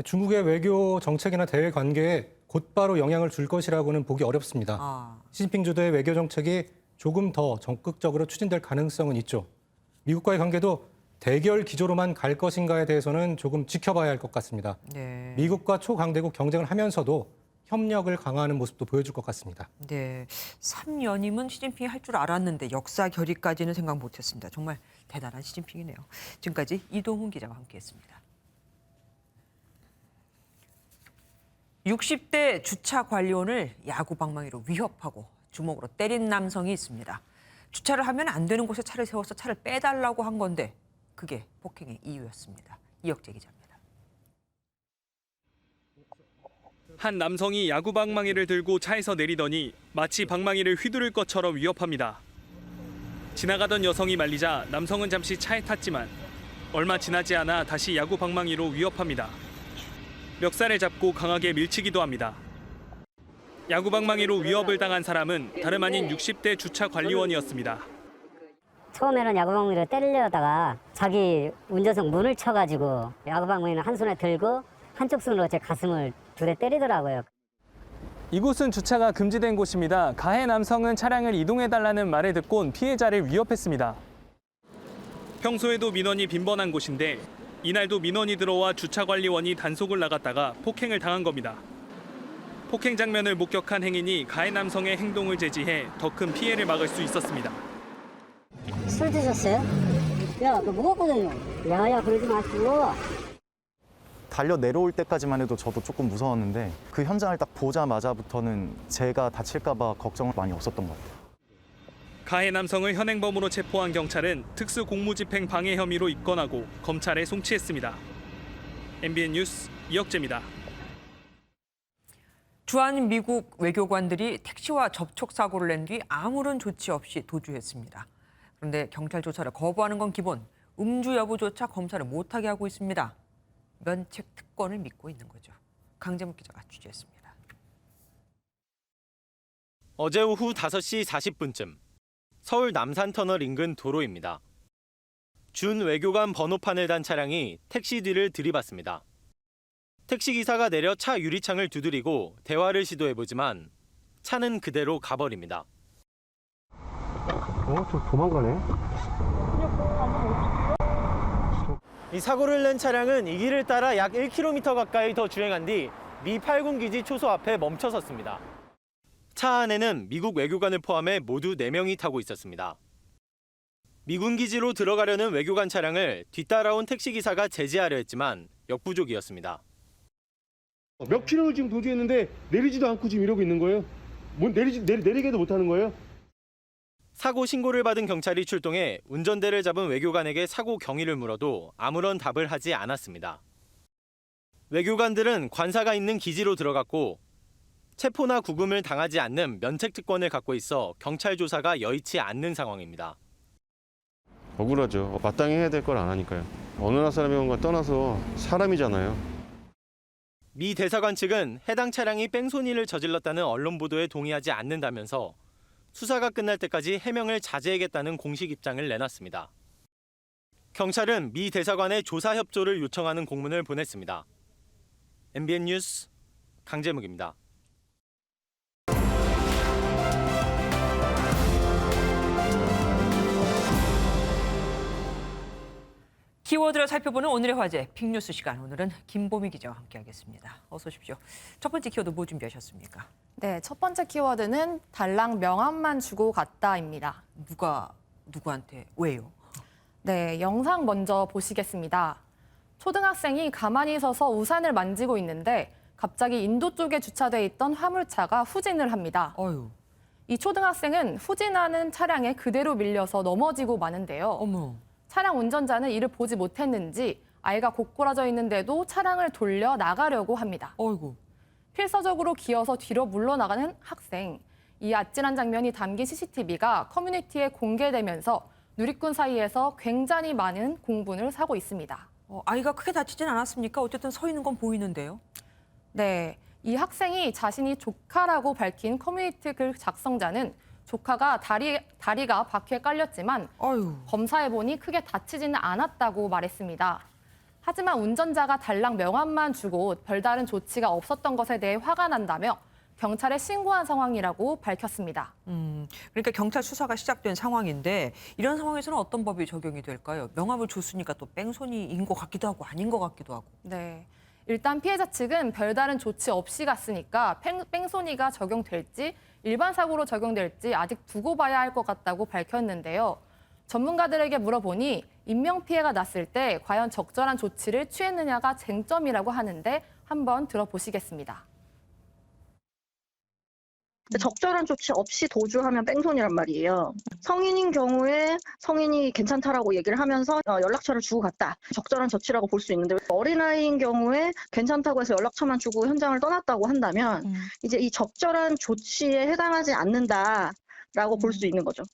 Speaker 6: 중국의 외교 정책이나 대외 관계에 곧바로 영향을 줄 것이라고는 보기 어렵습니다. 시진핑 주도의 외교 정책이 조금 더 적극적으로 추진될 가능성은 있죠. 미국과의 관계도 대결 기조로만 갈 것인가에 대해서는 조금 지켜봐야 할 것 같습니다.
Speaker 1: 네.
Speaker 6: 미국과 초강대국 경쟁을 하면서도 협력을 강화하는 모습도 보여줄 것 같습니다.
Speaker 1: 네, 3연임은 시진핑이 할 줄 알았는데 역사 결의까지는 생각 못했습니다. 정말 대단한 시진핑이네요. 지금까지 이동훈 기자와 함께했습니다. 60대 주차 관리원을 야구 방망이로 위협하고 주먹으로 때린 남성이 있습니다. 주차를 하면 안 되는 곳에 차를 세워서 차를 빼달라고 한 건데 그게 폭행의 이유였습니다. 이혁재 기자입니다.
Speaker 7: 한 남성이 야구 방망이를 들고 차에서 내리더니 마치 방망이를 휘두를 것처럼 위협합니다. 지나가던 여성이 말리자 남성은 잠시 차에 탔지만 얼마 지나지 않아 다시 야구 방망이로 위협합니다. 멱살을 잡고 강하게 밀치기도 합니다. 야구 방망이로 위협을 당한 사람은 다름 아닌 60대 주차 관리원이었습니다.
Speaker 8: 처음에는 야구 방망이로 때리려다가 자기 운전석 문을 쳐가지고 야구 방망이는 한 손에 들고 한쪽 손으로 제 가슴을 두 대 때리더라고요.
Speaker 7: 이곳은 주차가 금지된 곳입니다. 가해 남성은 차량을 이동해달라는 말을 듣곤 피해자를 위협했습니다. 평소에도 민원이 빈번한 곳인데 이날도 민원이 들어와 주차관리원이 단속을 나갔다가 폭행을 당한 겁니다. 폭행 장면을 목격한 행인이 가해 남성의 행동을 제지해 더 큰 피해를 막을 수 있었습니다.
Speaker 8: 술 드셨어요? 야, 너 먹었거든요. 야야, 그러지 마시고.
Speaker 9: 달려 내려올 때까지만 해도 저도 조금 무서웠는데 그 현장을 딱 보자마자부터는 제가 다칠까 봐 걱정을 많이 없었던 것 같아요.
Speaker 7: 가해 남성을 현행범으로 체포한 경찰은 특수공무집행 방해 혐의로 입건하고 검찰에 송치했습니다. MBN 뉴스 이혁재입니다.
Speaker 1: 주한 미국 외교관들이 택시와 접촉 사고를 낸 뒤 아무런 조치 없이 도주했습니다. 그런데 경찰 조사를 거부하는 건 기본, 음주 여부조차 검사를 못하게 하고 있습니다. 면책 특권을 믿고 있는 거죠. 강재묵 기자가 취재했습니다.
Speaker 17: 어제 오후 5시 40분쯤 서울 남산터널 인근 도로입니다. 준 외교관 번호판을 단 차량이 택시 뒤를 들이받습니다. 택시기사가 내려 차 유리창을 두드리고 대화를 시도해보지만 차는 그대로 가버립니다.
Speaker 9: 저 도망가네.
Speaker 12: 이 사고를 낸 차량은 이 길을 따라 약 1km 가까이 더 주행한 뒤 미 8군 기지 초소 앞에 멈춰섰습니다.
Speaker 17: 차 안에는 미국 외교관을 포함해 모두 4명이 타고 있었습니다. 미군 기지로 들어가려는 외교관 차량을 뒤따라온 택시기사가 제지하려 했지만 역부족이었습니다.
Speaker 13: 몇 킬로를 지금 도주했는데 내리지도 않고 지금 이러고 있는 거예요? 내리게도 못하는 거예요?
Speaker 17: 사고 신고를 받은 경찰이 출동해 운전대를 잡은 외교관에게 사고 경위를 물어도 아무런 답을 하지 않았습니다. 외교관들은 관사가 있는 기지로 들어갔고 체포나 구금을 당하지 않는 면책 특권을 갖고 있어 경찰 조사가 여의치 않는 상황입니다.
Speaker 13: 억울하죠. 마땅히 해야 될 걸 안 하니까요. 어느 나라 사람인 건 떠나서 사람이잖아요.
Speaker 17: 미 대사관 측은 해당 차량이 뺑소니를 저질렀다는 언론 보도에 동의하지 않는다면서 수사가 끝날 때까지 해명을 자제하겠다는 공식 입장을 내놨습니다. 경찰은 미 대사관에 조사 협조를 요청하는 공문을 보냈습니다. MBN 뉴스 강재묵입니다.
Speaker 1: 키워드를 살펴보는 오늘의 화제, 빅뉴스 시간. 오늘은 김보미 기자와 함께하겠습니다. 어서 오십시오. 첫 번째 키워드 뭐 준비하셨습니까?
Speaker 26: 네, 첫 번째 키워드는 달랑 명함만 주고 갔다입니다.
Speaker 1: 누가 누구한테 왜요?
Speaker 2: 네, 영상 먼저 보시겠습니다. 초등학생이 가만히 서서 우산을 만지고 있는데 갑자기 인도 쪽에 주차돼 있던 화물차가 후진을 합니다. 이 초등학생은 후진하는 차량에 그대로 밀려서 넘어지고 마는데요. 차량 운전자는 이를 보지 못했는지 아이가 고꾸라져 있는데도 차량을 돌려 나가려고 합니다. 필사적으로 기어서 뒤로 물러나가는 학생. 이 아찔한 장면이 담긴 CCTV가 커뮤니티에 공개되면서 누리꾼 사이에서 굉장히 많은 공분을 사고 있습니다.
Speaker 1: 아이가 크게 다치진 않았습니까? 어쨌든 서 있는 건 보이는데요.
Speaker 2: 네, 이 학생이 자신이 조카라고 밝힌 커뮤니티 글 작성자는 조카가 다리가 바퀴에 깔렸지만 검사해보니 크게 다치지는 않았다고 말했습니다. 하지만 운전자가 달랑 명함만 주고 별다른 조치가 없었던 것에 대해 화가 난다며 경찰에 신고한 상황이라고 밝혔습니다.
Speaker 1: 그러니까 경찰 수사가 시작된 상황인데 이런 상황에서는 어떤 법이 적용이 될까요? 명함을 줬으니까 또 뺑소니인 것 같기도 하고 아닌 것 같기도 하고.
Speaker 2: 네, 일단 피해자 측은 별다른 조치 없이 갔으니까 뺑소니가 적용될지 일반 사고로 적용될지 아직 두고 봐야 할 것 같다고 밝혔는데요. 전문가들에게 물어보니 인명피해가 났을 때 과연 적절한 조치를 취했느냐가 쟁점이라고 하는데 한번 들어보시겠습니다.
Speaker 11: 적절한 조치 없이 도주하면 뺑소니란 말이에요. 성인인 경우에 성인이 괜찮다라고 얘기를 하면서 연락처를 주고 갔다. 적절한 조치라고 볼 수 있는데 어린아이인 경우에 괜찮다고 해서 연락처만 주고 현장을 떠났다고 한다면 이제 이 적절한 조치에 해당하지 않는다라고 볼 수 있는 거죠.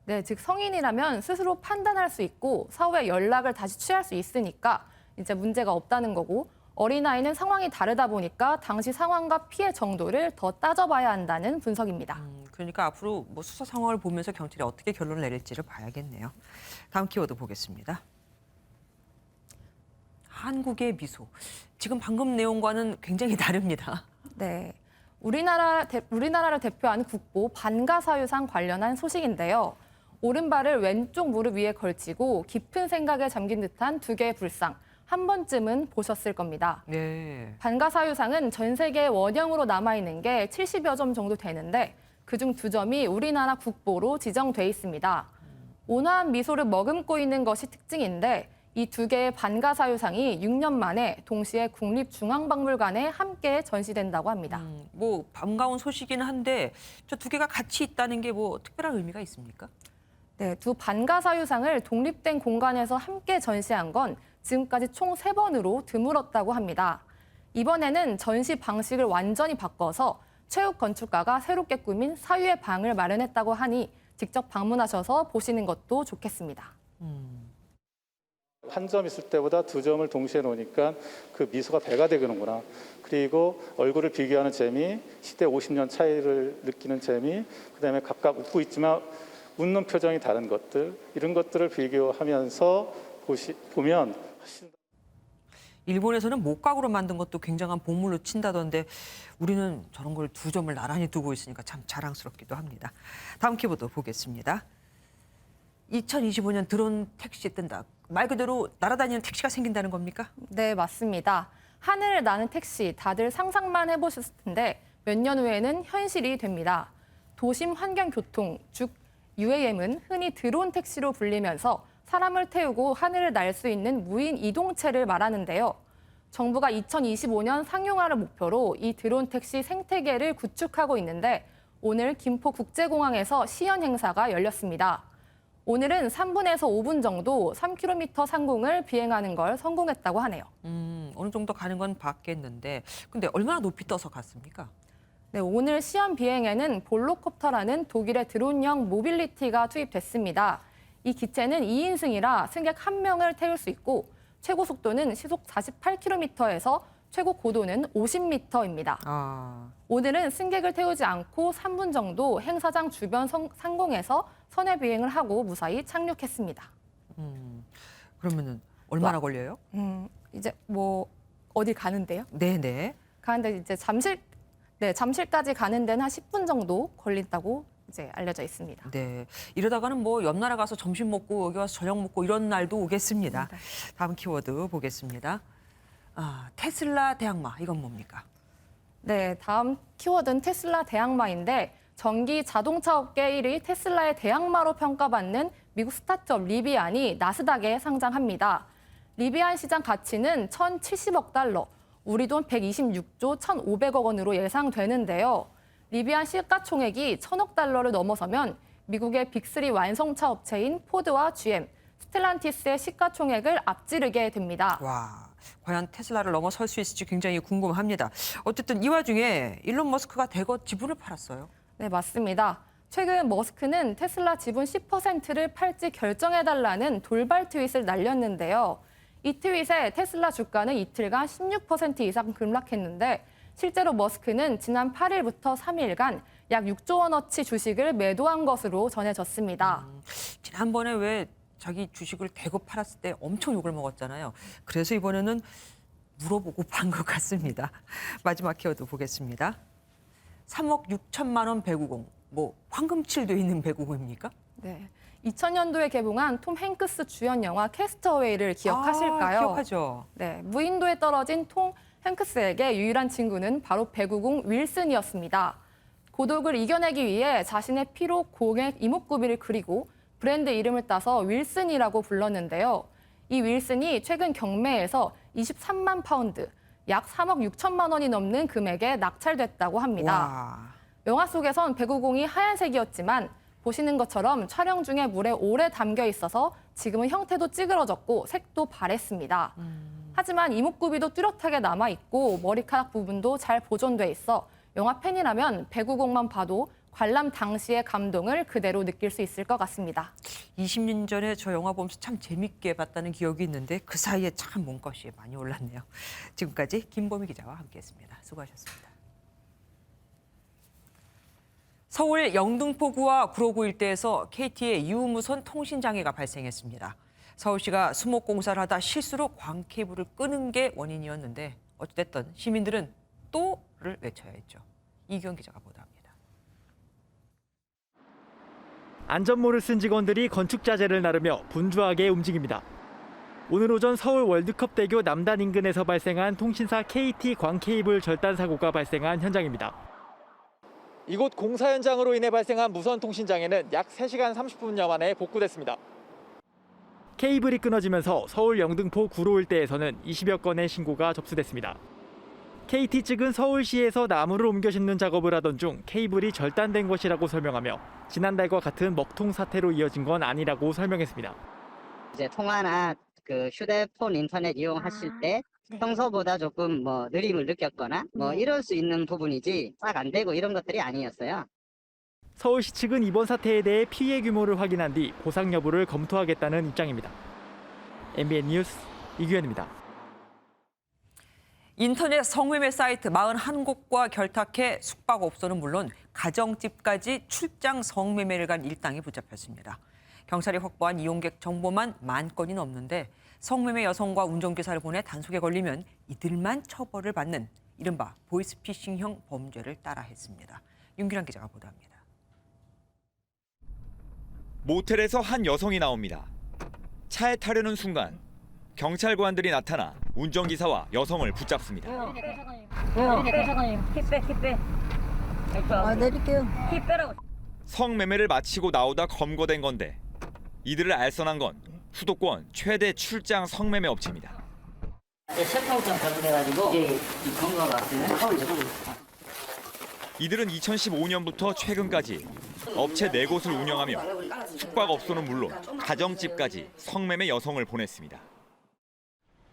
Speaker 2: 네, 즉 성인이라면 스스로 판단할 수 있고 사후에 연락을 다시 취할 수 있으니까 이제 문제가 없다는 거고 어린아이는 상황이 다르다 보니까 당시 상황과 피해 정도를 더 따져봐야 한다는 분석입니다.
Speaker 1: 그러니까 앞으로 뭐 수사 상황을 보면서 경찰이 어떻게 결론을 내릴지를 봐야겠네요. 다음 키워드 보겠습니다. 한국의 미소. 지금 방금 내용과는 굉장히 다릅니다.
Speaker 2: 네, 우리나라를 대표하는 국보 반가사유상 관련한 소식인데요. 오른발을 왼쪽 무릎 위에 걸치고 깊은 생각에 잠긴 듯한 두 개의 불상. 한 번쯤은 보셨을 겁니다.
Speaker 1: 네.
Speaker 2: 반가사유상은 전 세계 원형으로 남아있는 게 70여 점 정도 되는데 그중 2점이 우리나라 국보로 지정돼 있습니다. 온화한 미소를 머금고 있는 것이 특징인데 이 2개의 반가사유상이 6년 만에 동시에 국립중앙박물관에 함께 전시된다고 합니다.
Speaker 1: 뭐 반가운 소식이긴 한데 저 2개가 같이 있다는 게 뭐 특별한 의미가 있습니까?
Speaker 2: 네, 두 반가사유상을 독립된 공간에서 함께 전시한 건 지금까지 총 3번으로 드물었다고 합니다. 이번에는 전시 방식을 완전히 바꿔서 최욱 건축가가 새롭게 꾸민 사유의 방을 마련했다고 하니 직접 방문하셔서 보시는 것도 좋겠습니다.
Speaker 14: 한 점 있을 때보다 2점을 동시에 놓으니까 그 미소가 배가 되는구나. 그리고 얼굴을 비교하는 재미, 시대 50년 차이를 느끼는 재미, 그다음에 각각 웃고 있지만 웃는 표정이 다른 것들, 이런 것들을 비교하면서 보면
Speaker 1: 일본에서는 목각으로 만든 것도 굉장한 보물로 친다던데 우리는 저런 걸 2점을 나란히 두고 있으니까 참 자랑스럽기도 합니다. 다음 키워드 보겠습니다. 2025년 드론 택시 뜬다. 말 그대로 날아다니는 택시가 생긴다는 겁니까?
Speaker 2: 네, 맞습니다. 하늘을 나는 택시 다들 상상만 해보셨을 텐데 몇 년 후에는 현실이 됩니다. 도심 환경교통, 즉 UAM은 흔히 드론 택시로 불리면서 사람을 태우고 하늘을 날 수 있는 무인 이동체를 말하는데요. 정부가 2025년 상용화를 목표로 이 드론 택시 생태계를 구축하고 있는데 오늘 김포국제공항에서 시연 행사가 열렸습니다. 오늘은 3분에서 5분 정도 3km 상공을 비행하는 걸 성공했다고 하네요.
Speaker 1: 어느 정도 가는 건 봤겠는데 근데 얼마나 높이 떠서 갔습니까?
Speaker 2: 네, 오늘 시연 비행에는 볼로콥터라는 독일의 드론형 모빌리티가 투입됐습니다. 이 기체는 2인승이라 승객 1명을 태울 수 있고 최고 속도는 시속 48km에서 최고 고도는 50m입니다. 오늘은 승객을 태우지 않고 3분 정도 행사장 주변 상공에서 선회 비행을 하고 무사히 착륙했습니다.
Speaker 1: 그러면은 얼마나 걸려요?
Speaker 2: 이제 뭐 어디 가는데요?
Speaker 1: 네네.
Speaker 2: 가는데 이제 잠실까지 가는 데는 한 10분 정도 걸린다고 이제 알려져 있습니다.
Speaker 1: 네, 이러다가는 뭐 옆 나라 가서 점심 먹고 여기 와서 저녁 먹고 이런 날도 오겠습니다. 다음 키워드 보겠습니다. 테슬라 대항마, 이건 뭡니까?
Speaker 2: 네, 다음 키워드는 테슬라 대항마인데 전기 자동차 업계 1위 테슬라의 대항마로 평가받는 미국 스타트업 리비안이 나스닥에 상장합니다. 리비안 시장 가치는 1,070억 달러, 우리 돈 126조 1,500억 원으로 예상되는데요. 리비안 시가총액이 1,000억 달러를 넘어서면 미국의 빅3 완성차 업체인 포드와 GM, 스텔란티스의 시가총액을 앞지르게 됩니다.
Speaker 1: 와, 과연 테슬라를 넘어설 수 있을지 굉장히 궁금합니다. 어쨌든 이 와중에 일론 머스크가 대거 지분을 팔았어요.
Speaker 2: 네, 맞습니다. 최근 머스크는 테슬라 지분 10%를 팔지 결정해달라는 돌발 트윗을 날렸는데요. 이 트윗에 테슬라 주가는 이틀간 16% 이상 급락했는데 실제로 머스크는 지난 8일부터 3일간 약 6조 원어치 주식을 매도한 것으로 전해졌습니다.
Speaker 1: 지난번에 왜 자기 주식을 대거 팔았을 때 엄청 욕을 먹었잖아요. 그래서 이번에는 물어보고 판 것 같습니다. 마지막 키워드 보겠습니다. 3억 6천만 원 배구공. 뭐 황금칠도 있는 배구공입니까?
Speaker 2: 네. 2000년도에 개봉한 톰 행크스 주연 영화 캐스터웨이를 기억하실까요?
Speaker 1: 기억하죠.
Speaker 2: 네, 무인도에 떨어진 톰 행크스에게 유일한 친구는 바로 배구공 윌슨이었습니다. 고독을 이겨내기 위해 자신의 피로 공의 이목구비를 그리고 브랜드 이름을 따서 윌슨이라고 불렀는데요. 이 윌슨이 최근 경매에서 23만 파운드, 약 3억 6천만 원이 넘는 금액에 낙찰됐다고 합니다.
Speaker 1: 와.
Speaker 2: 영화 속에선 배구공이 하얀색이었지만 보시는 것처럼 촬영 중에 물에 오래 담겨 있어서 지금은 형태도 찌그러졌고 색도 바랬습니다. 하지만 이목구비도 뚜렷하게 남아있고 머리카락 부분도 잘 보존돼 있어 영화 팬이라면 배구공만 봐도 관람 당시의 감동을 그대로 느낄 수 있을 것 같습니다.
Speaker 1: 20년 전에 저 영화 보면서 참 재밌게 봤다는 기억이 있는데 그 사이에 참 몸값이 많이 올랐네요. 지금까지 김보미 기자와 함께했습니다. 수고하셨습니다. 서울 영등포구와 구로구 일대에서 KT의 유무선 통신 장애가 발생했습니다. 서울시가 수목공사를 하다 실수로 광 케이블을 끄는 게 원인이었는데 어찌됐든 시민들은 또를 외쳐야 했죠. 이규현 기자가 보도합니다.
Speaker 12: 안전모를 쓴 직원들이 건축 자재를 나르며 분주하게 움직입니다. 오늘 오전 서울 월드컵대교 남단 인근에서 발생한 통신사 KT 광 케이블 절단 사고가 발생한 현장입니다. 이곳 공사 현장으로 인해 발생한 무선 통신 장애는 약 3시간 30분여 만에 복구됐습니다. 케이블이 끊어지면서 서울 영등포 구로 일대에서는 20여 건의 신고가 접수됐습니다. KT 측은 서울시에서 나무를 옮겨 심는 작업을 하던 중 케이블이 절단된 것이라고 설명하며 지난달과 같은 먹통 사태로 이어진 건 아니라고 설명했습니다.
Speaker 15: 이제 통화나 그 휴대폰 인터넷 이용하실 때 평소보다 조금 느림을 느꼈거나 이럴 수 있는 부분이지 싹 안 되고 이런 것들이 아니었어요.
Speaker 12: 서울시 측은 이번 사태에 대해 피해 규모를 확인한 뒤 보상 여부를 검토하겠다는 입장입니다. MBN 뉴스 이규현입니다.
Speaker 1: 인터넷 성매매 사이트 41곳과 결탁해 숙박업소는 물론 가정집까지 출장 성매매를 간 일당이 붙잡혔습니다. 경찰이 확보한 이용객 정보만 10,000건이 넘는데 성매매 여성과 운전기사를 보내 단속에 걸리면 이들만 처벌을 받는 이른바 보이스피싱형 범죄를 따라했습니다. 윤기란 기자가 보도합니다.
Speaker 16: 모텔에서 한 여성이 나옵니다. 차에 타려는 순간 경찰관들이 나타나 운전기사와 여성을 붙잡습니다.
Speaker 22: 내릴게요. 힙 빼라고.
Speaker 16: 성매매를 마치고 나오다 검거된 건데 이들을 알선한 건 수도권 최대 출장 성매매 업체입니다.
Speaker 15: 체포장 발부돼가지고 이 검거가
Speaker 16: 이들은 2015년부터 최근까지 업체 4곳을 운영하며 숙박업소는 물론 가정집까지 성매매 여성을 보냈습니다.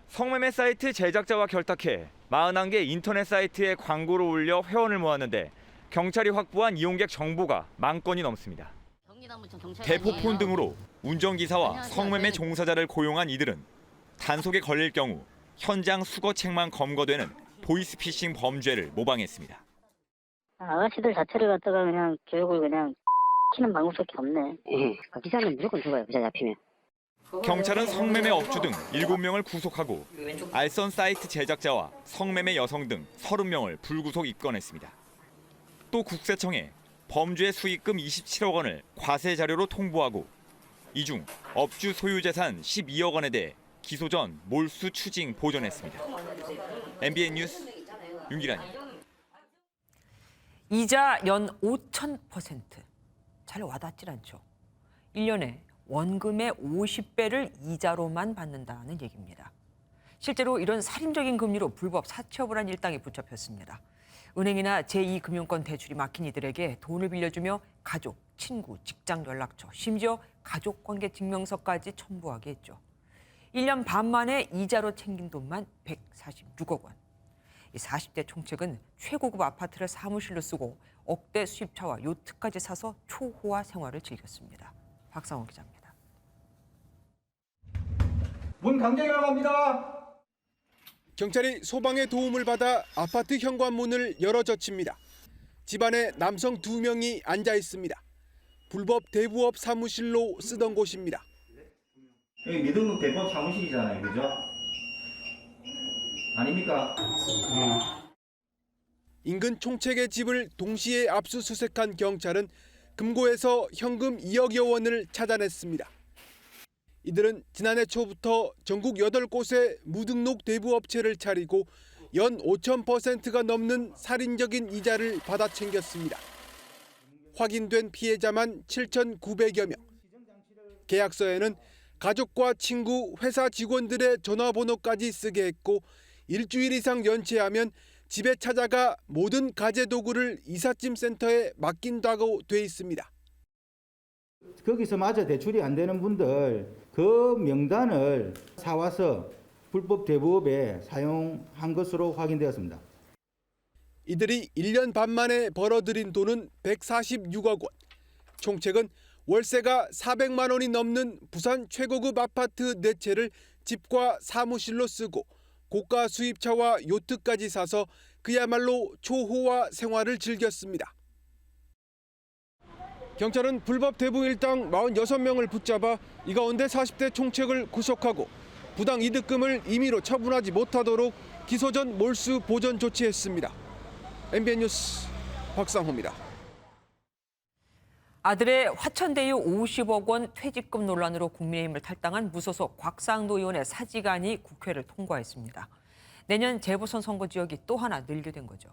Speaker 16: 성매매 사이트 제작자와 결탁해 41개 인터넷 사이트에 광고를 올려 회원을 모았는데 경찰이 확보한 이용객 정보가 10,000건이 넘습니다. 대포폰 등으로 운전기사와 성매매 종사자를 고용한 이들은 단속에 걸릴 경우 현장 수거책만 검거되는 보이스피싱 범죄를 모방했습니다.
Speaker 8: 아가씨들 자체를 갖다가 그냥 교육을 그냥 시키는 방법밖에 없네. 기사는 무조건 죽어요. 기사 잡히면.
Speaker 16: 경찰은 성매매 업주 등 7명을 구속하고 알선 사이트 제작자와 성매매 여성 등 30명을 불구속 입건했습니다. 또 국세청에 범죄 수익금 27억 원을 과세 자료로 통보하고 이 중 업주 소유 재산 12억 원에 대해 기소 전 몰수 추징 보전했습니다. MBN 뉴스 윤기란입니다.
Speaker 1: 이자 연 5,000%. 잘 와닿질 않죠. 1년에 원금의 50배를 이자로만 받는다는 얘기입니다. 실제로 이런 살인적인 금리로 불법 사채업을 한 일당이 붙잡혔습니다. 은행이나 제2금융권 대출이 막힌 이들에게 돈을 빌려주며 가족, 친구, 직장 연락처, 심지어 가족관계 증명서까지 첨부하게 했죠. 1년 반 만에 이자로 챙긴 돈만 146억 원. 이 40대 총책은 최고급 아파트를 사무실로 쓰고 억대 수입차와 요트까지 사서 초호화 생활을 즐겼습니다. 박상원 기자입니다.
Speaker 10: 문 강제로 갑니다. 경찰이 소방의 도움을 받아 아파트 현관문을 열어젖힙니다. 집안에 남성 2명이 앉아 있습니다. 불법 대부업 사무실로 쓰던 곳입니다.
Speaker 18: 여기 미등록 대부업 사무실이잖아요, 그죠? 아닙니까?
Speaker 10: 인근 총책의 집을 동시에 압수수색한 경찰은 금고에서 현금 2억여 원을 찾아냈습니다. 이들은 지난해 초부터 전국 8곳에 무등록 대부업체를 차리고 연 5,000%가 넘는 살인적인 이자를 받아 챙겼습니다. 확인된 피해자만 7,900여 명. 계약서에는 가족과 친구, 회사 직원들의 전화번호까지 쓰게 했고 일주일 이상 연체하면 집에 찾아가 모든 가재도구를 이삿짐 센터에 맡긴다고 돼 있습니다.
Speaker 18: 거기서 마저 대출이 안 되는 분들 그 명단을 사와서 불법 대부업에 사용한 것으로 확인되었습니다.
Speaker 10: 이들이 1년 반 만에 벌어들인 돈은 146억 원. 총책은 월세가 400만 원이 넘는 부산 최고급 아파트 4채를 집과 사무실로 쓰고 고가 수입차와 요트까지 사서 그야말로 초호화 생활을 즐겼습니다. 경찰은 불법 대부 일당 46명을 붙잡아 이 가운데 40대 총책을 구속하고 부당 이득금을 임의로 처분하지 못하도록 기소 전 몰수 보전 조치했습니다. MBN 뉴스 박상호입니다.
Speaker 1: 아들의 화천대유 50억 원 퇴직금 논란으로 국민의힘을 탈당한 무소속 곽상도 의원의 사직안이 국회를 통과했습니다. 내년 재보선 선거 지역이 또 하나 늘게 된 거죠.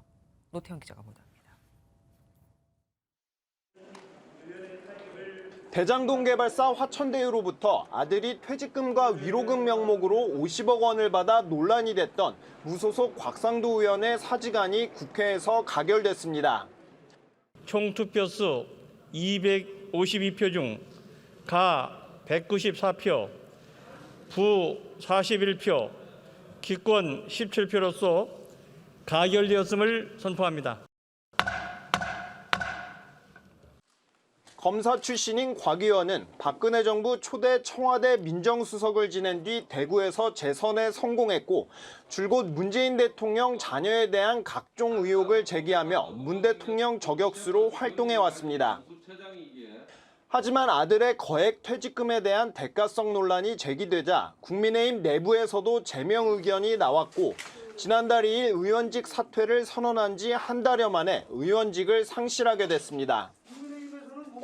Speaker 1: 노태현 기자가 보도합니다.
Speaker 19: 대장동 개발사 화천대유로부터 아들이 퇴직금과 위로금 명목으로 50억 원을 받아 논란이 됐던 무소속 곽상도 의원의 사직안이 국회에서 가결됐습니다.
Speaker 20: 총 투표수 252표 중 가 194표, 부 41표, 기권 17표로서 가결되었음을 선포합니다.
Speaker 19: 검사 출신인 곽 의원은 박근혜 정부 초대 청와대 민정수석을 지낸 뒤 대구에서 재선에 성공했고 줄곧 문재인 대통령 자녀에 대한 각종 의혹을 제기하며 문 대통령 저격수로 활동해왔습니다. 하지만 아들의 거액 퇴직금에 대한 대가성 논란이 제기되자 국민의힘 내부에서도 제명 의견이 나왔고 지난달 2일 의원직 사퇴를 선언한 지 한 달여 만에 의원직을 상실하게 됐습니다.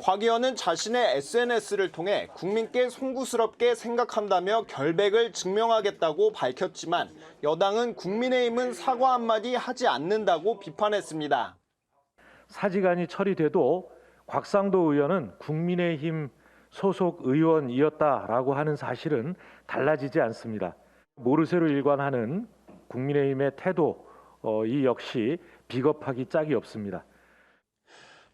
Speaker 19: 곽 의원은 자신의 SNS를 통해 국민께 송구스럽게 생각한다며 결백을 증명하겠다고 밝혔지만 여당은 국민의힘은 사과 한마디 하지 않는다고 비판했습니다.
Speaker 23: 사직안이 처리돼도 곽상도 의원은 국민의힘 소속 의원이었다라고 하는 사실은 달라지지 않습니다. 모르쇠로 일관하는 국민의힘의 태도 이 역시 비겁하기 짝이 없습니다.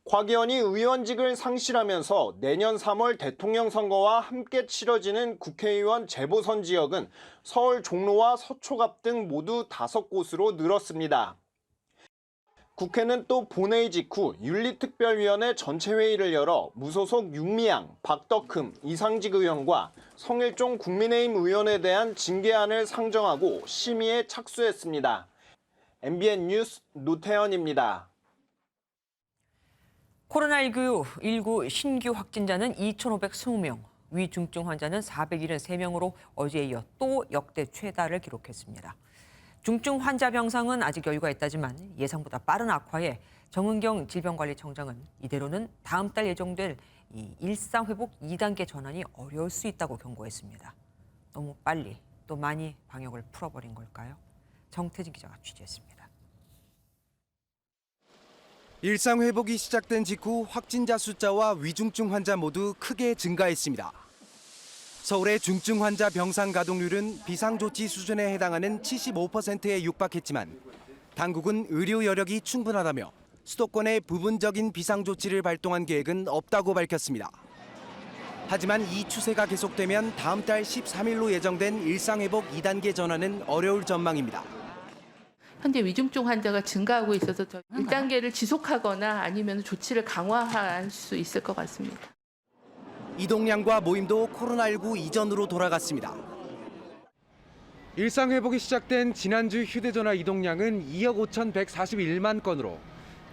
Speaker 19: 곽 의원이 의원직을 상실하면서 내년 3월 대통령 선거와 함께 치러지는 국회의원 재보선 지역은 서울 종로와 서초갑 등 모두 5곳으로 늘었습니다. 국회는 또 본회의 직후 윤리특별위원회 전체 회의를 열어 무소속 윤미향, 박덕흠, 이상직 의원과 성일종 국민의힘 의원에 대한 징계안을 상정하고 심의에 착수했습니다. MBN 뉴스 노태현입니다.
Speaker 1: 코로나19 신규 확진자는 2,520명, 위중증 환자는 473명으로 어제에 이어 또 역대 최다를 기록했습니다. 중증 환자 병상은 아직 여유가 있다지만 예상보다 빠른 악화에 정은경 질병관리청장은 이대로는 다음 달 예정될 이 일상회복 2단계 전환이 어려울 수 있다고 경고했습니다. 너무 빨리 또 많이 방역을 풀어버린 걸까요? 정태진 기자가 취재했습니다.
Speaker 26: 일상회복이 시작된 직후 확진자 숫자와 위중증 환자 모두 크게 증가했습니다.
Speaker 3: 서울의 중증 환자 병상 가동률은 비상조치 수준에 해당하는 75%에 육박했지만 당국은 의료 여력이 충분하다며 수도권의 부분적인 비상조치를 발동한 계획은 없다고 밝혔습니다. 하지만 이 추세가 계속되면 다음 달 13일로 예정된 일상회복 2단계 전환은 어려울 전망입니다.
Speaker 4: 현재 위중증 환자가 증가하고 있어서 1단계를 지속하거나 아니면 조치를 강화할 수 있을 것 같습니다.
Speaker 3: 이동량과 모임도 코로나19 이전으로 돌아갔습니다.
Speaker 21: 일상회복이 시작된 지난주 휴대전화 이동량은 2억 5,141만 건으로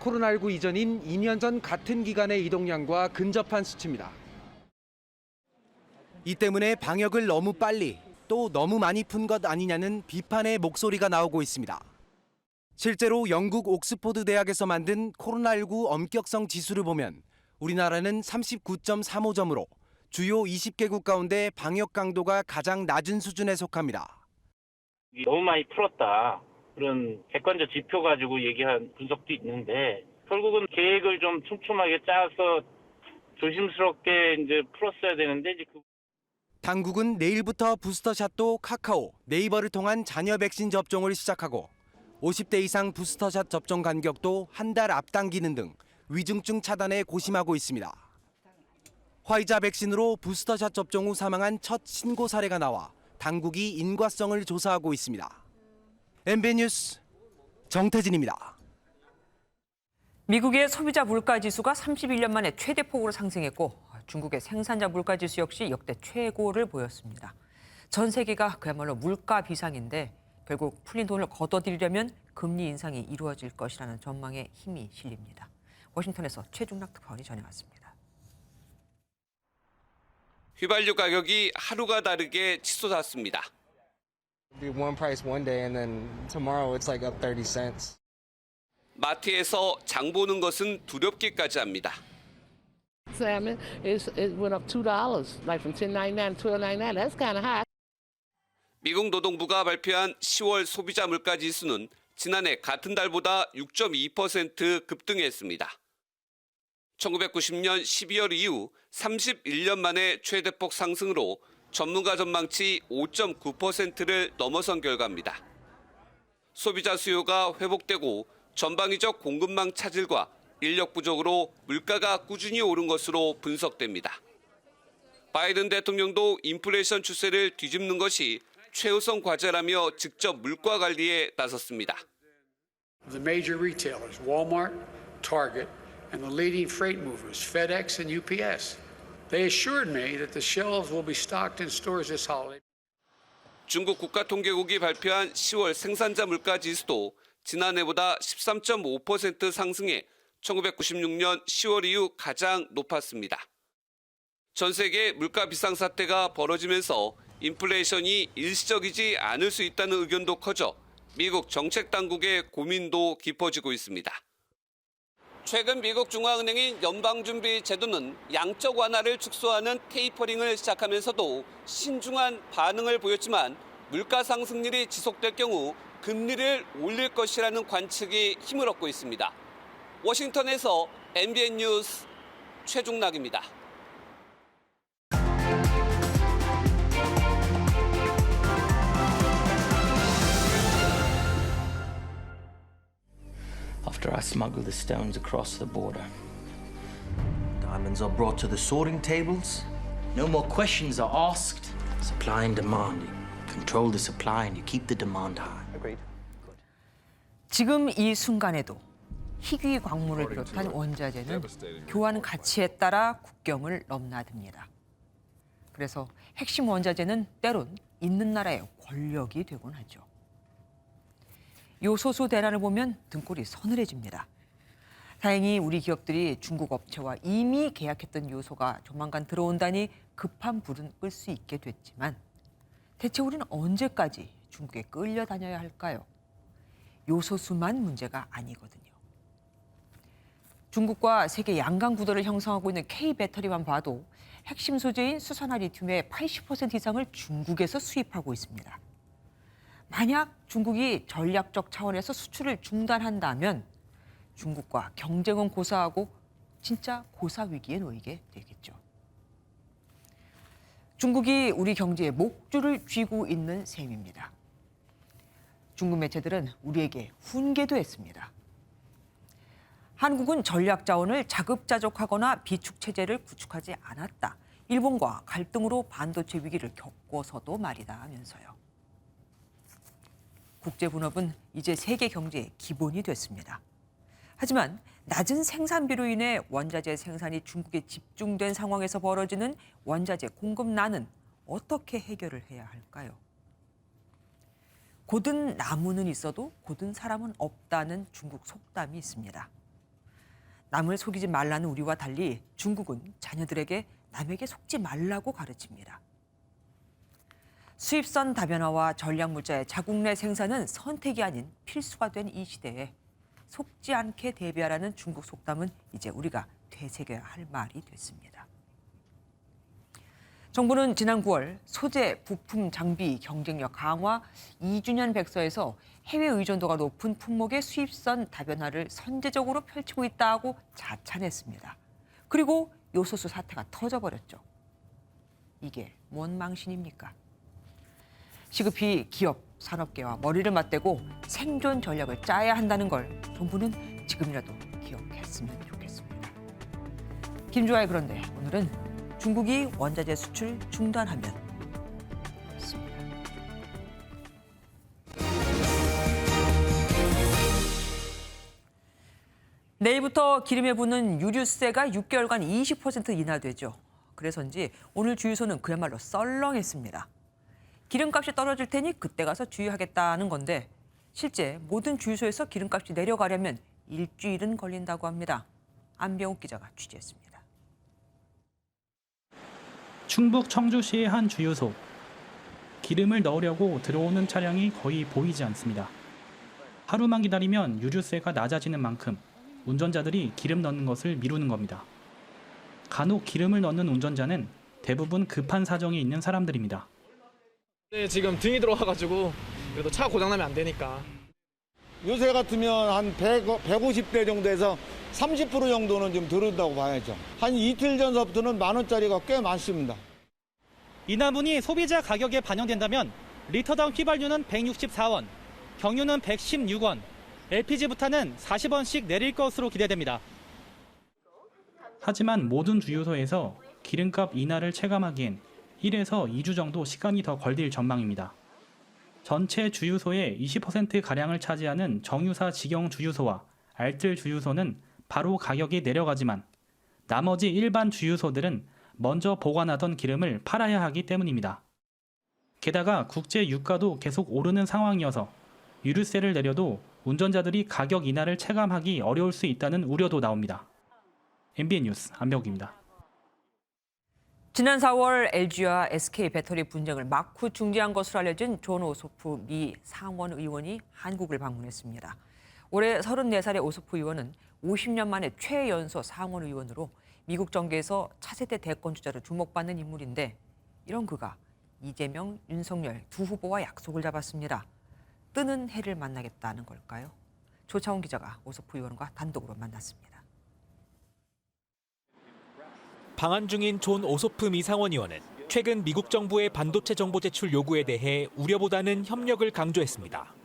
Speaker 21: 코로나19 이전인 2년 전 같은 기간의 이동량과 근접한 수치입니다.
Speaker 3: 이 때문에 방역을 너무 빨리 또 너무 많이 푼 것 아니냐는 비판의 목소리가 나오고 있습니다. 실제로 영국 옥스포드 대학에서 만든 코로나19 엄격성 지수를 보면 우리나라는 39.35점으로 주요 20개국 가운데 방역 강도가 가장 낮은 수준에 속합니다.
Speaker 24: 너무 많이 풀었다. 그런 객관적 지표 가지고 얘기한 분석도 있는데 결국은 계획을 좀 촘촘하게 짜서 조심스럽게 이제 풀었어야 되는데 이제
Speaker 3: 당국은 내일부터 부스터샷도 카카오, 네이버를 통한 자녀 백신 접종을 시작하고 50대 이상 부스터샷 접종 간격도 한 달 앞당기는 등 위중증 차단에 고심하고 있습니다. 화이자 백신으로 부스터샷 접종 후 사망한 첫 신고 사례가 나와 당국이 인과성을 조사하고 있습니다. MBN 뉴스 정태진입니다.
Speaker 1: 미국의 소비자 물가지수가 31년 만에 최대폭으로 상승했고 중국의 생산자 물가지수 역시 역대 최고를 보였습니다. 전 세계가 그야말로 물가 비상인데 결국 풀린 돈을 걷어들이려면 금리 인상이 이루어질 것이라는 전망에 힘이 실립니다. 워싱턴에서 최중락 특파원이 전해왔습니다.
Speaker 25: 휘발유 가격이 하루가 다르게 치솟았습니다.
Speaker 26: One price one day and then tomorrow it's like up 30 cents.
Speaker 25: 마트에서 장 보는 것은 두렵기까지 합니다.
Speaker 27: Salmon it went up $2, like from $10.99 to $12.99. That's kind of high.
Speaker 25: 미국 노동부가 발표한 10월 소비자 물가 지수는 지난해 같은 달보다 6.2% 급등했습니다. 1990년 12월 이후 31년 만에 최대폭 상승으로 전문가 전망치 5.9%를 넘어선 결과입니다. 소비자 수요가 회복되고 전방위적 공급망 차질과 인력 부족으로 물가가 꾸준히 오른 것으로 분석됩니다. 바이든 대통령도 인플레이션 추세를 뒤집는 것이 최우선 과제라며 직접 물가 관리에 나섰습니다.
Speaker 28: The major retailers, Walmart, Target, and the leading freight movers, FedEx and UPS. They assured me that the shelves will be stocked in stores this holiday.
Speaker 25: 중국 국가통계국이 발표한 10월 생산자 물가 지수도 지난해보다 13.5% 상승해 1996년 10월 이후 가장 높았습니다. 전 세계 물가 비상사태가 벌어지면서 인플레이션이 일시적이지 않을 수 있다는 의견도 커져 미국 정책당국의 고민도 깊어지고 있습니다. 최근 미국 중앙은행인 연방준비제도는 양적 완화를 축소하는 테이퍼링을 시작하면서도 신중한 반응을 보였지만 물가 상승률이 지속될 경우 금리를 올릴 것이라는 관측이 힘을 얻고 있습니다. 워싱턴에서 MBN 뉴스 최중락입니다.
Speaker 29: After I smuggle the stones across the border, diamonds are brought to the sorting tables. No more questions are asked. Supply and demand. You control the supply and you keep the demand high.
Speaker 1: Agreed. 지금 이 순간에도 희귀 광물을 비롯한 원자재는 교환 가치에 따라 국경을 넘나듭니다. 그래서 핵심 원자재는 때론 있는 나라의 권력이 되곤 하죠. 요소수 대란을 보면 등골이 서늘해집니다. 다행히 우리 기업들이 중국 업체와 이미 계약했던 요소가 조만간 들어온다니 급한 불은 끌 수 있게 됐지만 대체 우리는 언제까지 중국에 끌려다녀야 할까요? 요소수만 문제가 아니거든요. 중국과 세계 양강 구도를 형성하고 있는 K배터리만 봐도 핵심 소재인 수산화 리튬의 80% 이상을 중국에서 수입하고 있습니다. 만약 중국이 전략적 차원에서 수출을 중단한다면 중국과 경쟁은 고사하고 진짜 고사 위기에 놓이게 되겠죠. 중국이 우리 경제에 목줄을 쥐고 있는 셈입니다. 중국 매체들은 우리에게 훈계도 했습니다. 한국은 전략 자원을 자급자족하거나 비축 체제를 구축하지 않았다. 일본과 갈등으로 반도체 위기를 겪어서도 말이다 하면서요. 국제 분업은 이제 세계 경제의 기본이 됐습니다. 하지만 낮은 생산비로 인해 원자재 생산이 중국에 집중된 상황에서 벌어지는 원자재 공급난은 어떻게 해결을 해야 할까요? 고든 나무는 있어도 고든 사람은 없다는 중국 속담이 있습니다. 남을 속이지 말라는 우리와 달리 중국은 자녀들에게 남에게 속지 말라고 가르칩니다. 수입선 다변화와 전략물자의 자국 내 생산은 선택이 아닌 필수가 된 이 시대에 속지 않게 대비하라는 중국 속담은 이제 우리가 되새겨야 할 말이 됐습니다. 정부는 지난 9월 소재, 부품, 장비 경쟁력 강화 2주년 백서에서 해외 의존도가 높은 품목의 수입선 다변화를 선제적으로 펼치고 있다고 자찬했습니다. 그리고 요소수 사태가 터져버렸죠. 이게 뭔 망신입니까? 시급히 기업, 산업계와 머리를 맞대고 생존 전략을 짜야 한다는 걸 정부는 지금이라도 기억했으면 좋겠습니다. 김주아의 그런데 오늘은 중국이 원자재 수출 중단하면 있습니다. 내일부터 기름에 붙는 유류세가 6개월간 20% 인하되죠. 그래서인지 오늘 주유소는 그야말로 썰렁했습니다. 기름값이 떨어질 테니 그때 가서 주유하겠다는 건데 실제 모든 주유소에서 기름값이 내려가려면 일주일은 걸린다고 합니다. 안병욱 기자가 취재했습니다.
Speaker 2: 충북 청주시의 한 주유소. 기름을 넣으려고 들어오는 차량이 거의 보이지 않습니다. 하루만 기다리면 유류세가 낮아지는 만큼 운전자들이 기름 넣는 것을 미루는 겁니다. 간혹 기름을 넣는 운전자는 대부분 급한 사정이 있는 사람들입니다.
Speaker 5: 네, 지금 등이 들어와가지고 그래도 차 고장나면 안 되니까.
Speaker 6: 요새 같으면 한 150대 정도에서 30% 정도는 좀 들은다고 봐야죠. 한 이틀 전서부터는 10,000원짜리가 꽤 많습니다.
Speaker 2: 인하분이 소비자 가격에 반영된다면 리터당 휘발유는 164원, 경유는 116원, LPG 부탄은 40원씩 내릴 것으로 기대됩니다. 하지만 모든 주유소에서 기름값 인하를 체감하기엔 1에서 2주 정도 시간이 더 걸릴 전망입니다. 전체 주유소의 20%가량을 차지하는 정유사 직영 주유소와 알뜰 주유소는 바로 가격이 내려가지만 나머지 일반 주유소들은 먼저 보관하던 기름을 팔아야 하기 때문입니다. 게다가 국제 유가도 계속 오르는 상황이어서 유류세를 내려도 운전자들이 가격 인하를 체감하기 어려울 수 있다는 우려도 나옵니다. MBN 뉴스 안병욱입니다.
Speaker 1: 지난 4월 LG와 SK 배터리 분쟁을 막후 중지한 것으로 알려진 존 오소프 미 상원 의원이 한국을 방문했습니다. 올해 34살의 오소프 의원은 50년 만에 최연소 상원 의원으로 미국 정계에서 차세대 대권 주자로 주목받는 인물인데 이런 그가 이재명, 윤석열 두 후보와 약속을 잡았습니다. 뜨는 해를 만나겠다는 걸까요? 조차원 기자가 오소프 의원과 단독으로 만났습니다.
Speaker 7: 방한 중인 존 오소프 미 상원의원은 최근 미국 정부의 반도체 정보 제출 요구에 대해 우려보다는 협력을 강조했습니다.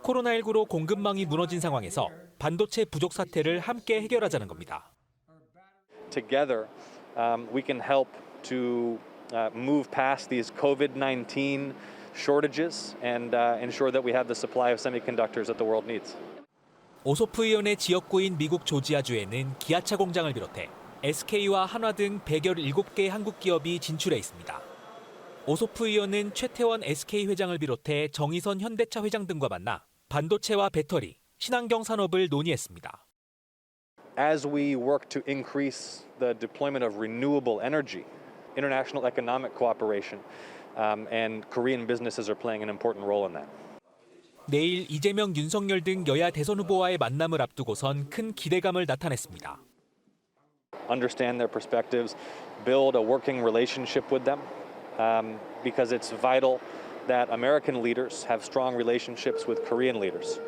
Speaker 7: 코로나19로 공급망이 무너진 상황에서 반도체 부족 사태를 함께 해결하자는 겁니다.
Speaker 9: Together, we can help to move past these COVID-19 shortages and ensure that we have the supply of semiconductors that the world needs.
Speaker 7: 오소프 의원의 지역구인 미국 조지아주에는 기아차 공장을 비롯해 SK와 한화 등 117개 한국 기업이 진출해 있습니다. 오소프 의원은 최태원 SK 회장을 비롯해 정의선 현대차 회장 등과 만나 반도체와 배터리, 친환경 산업을 논의했습니다.
Speaker 9: As we work to increase the deployment of renewable energy, international economic cooperation and Korean businesses are playing an important role in that.
Speaker 7: 내일 이재명, 윤석열 등 여야 대선 후보와의 만남을 앞두고선 큰 기대감을 나타냈습니다.
Speaker 9: Understand their perspectives, build a working relationship with them, because it's vital that American leaders have strong relationships with Korean leaders.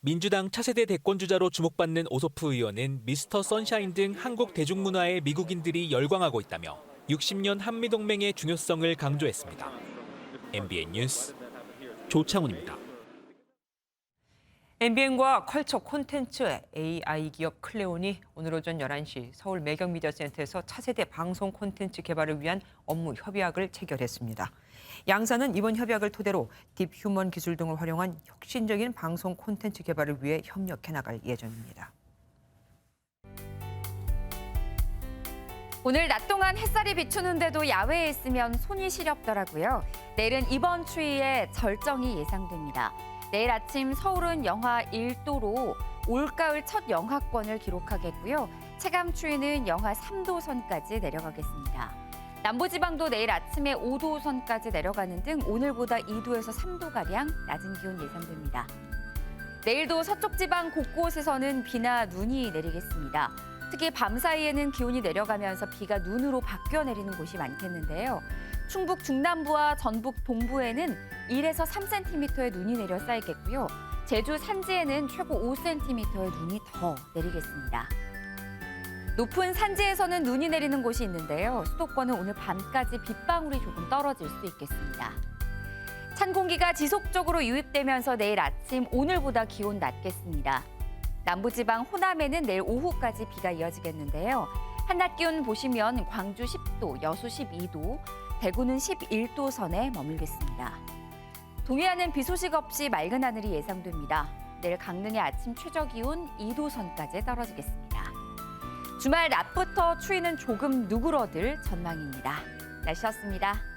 Speaker 7: 민주당 차세대 대권 주자로 주목받는 오소프 의원은 미스터 선샤인 등 한국 대중문화에 미국인들이 열광하고 있다며 60년 한미동맹의 중요성을 강조했습니다. MBN 뉴스 조창훈입니다.
Speaker 1: MBN과 컬처 콘텐츠 AI 기업 클레온이 오늘 오전 11시 서울 매경미디어센터에서 차세대 방송 콘텐츠 개발을 위한 업무 협약을 체결했습니다. 양사는 이번 협약을 토대로 딥휴먼 기술 등을 활용한 혁신적인 방송 콘텐츠 개발을 위해 협력해 나갈 예정입니다.
Speaker 8: 오늘 낮 동안 햇살이 비추는데도 야외에 있으면 손이 시렵더라고요. 내일은 이번 추위에 절정이 예상됩니다. 내일 아침 서울은 영하 1도로 올가을 첫 영하권을 기록하겠고요. 체감 추위는 영하 3도 선까지 내려가겠습니다. 남부지방도 내일 아침에 5도 선까지 내려가는 등 오늘보다 2도에서 3도가량 낮은 기온 예상됩니다. 내일도 서쪽 지방 곳곳에서는 비나 눈이 내리겠습니다. 특히 밤 사이에는 기온이 내려가면서 비가 눈으로 바뀌어 내리는 곳이 많겠는데요. 충북 중남부와 전북 동부에는 1에서 3cm의 눈이 내려 쌓이겠고요. 제주 산지에는 최고 5cm의 눈이 더 내리겠습니다. 높은 산지에서는 눈이 내리는 곳이 있는데요. 수도권은 오늘 밤까지 빗방울이 조금 떨어질 수 있겠습니다. 찬 공기가 지속적으로 유입되면서 내일 아침 오늘보다 기온 낮겠습니다. 남부지방 호남에는 내일 오후까지 비가 이어지겠는데요. 한낮 기온 보시면 광주 10도, 여수 12도, 대구는 11도 선에 머물겠습니다. 동해안은 비 소식 없이 맑은 하늘이 예상됩니다. 내일 강릉의 아침 최저 기온 2도 선까지 떨어지겠습니다. 주말 낮부터 추위는 조금 누그러들 전망입니다. 날씨였습니다.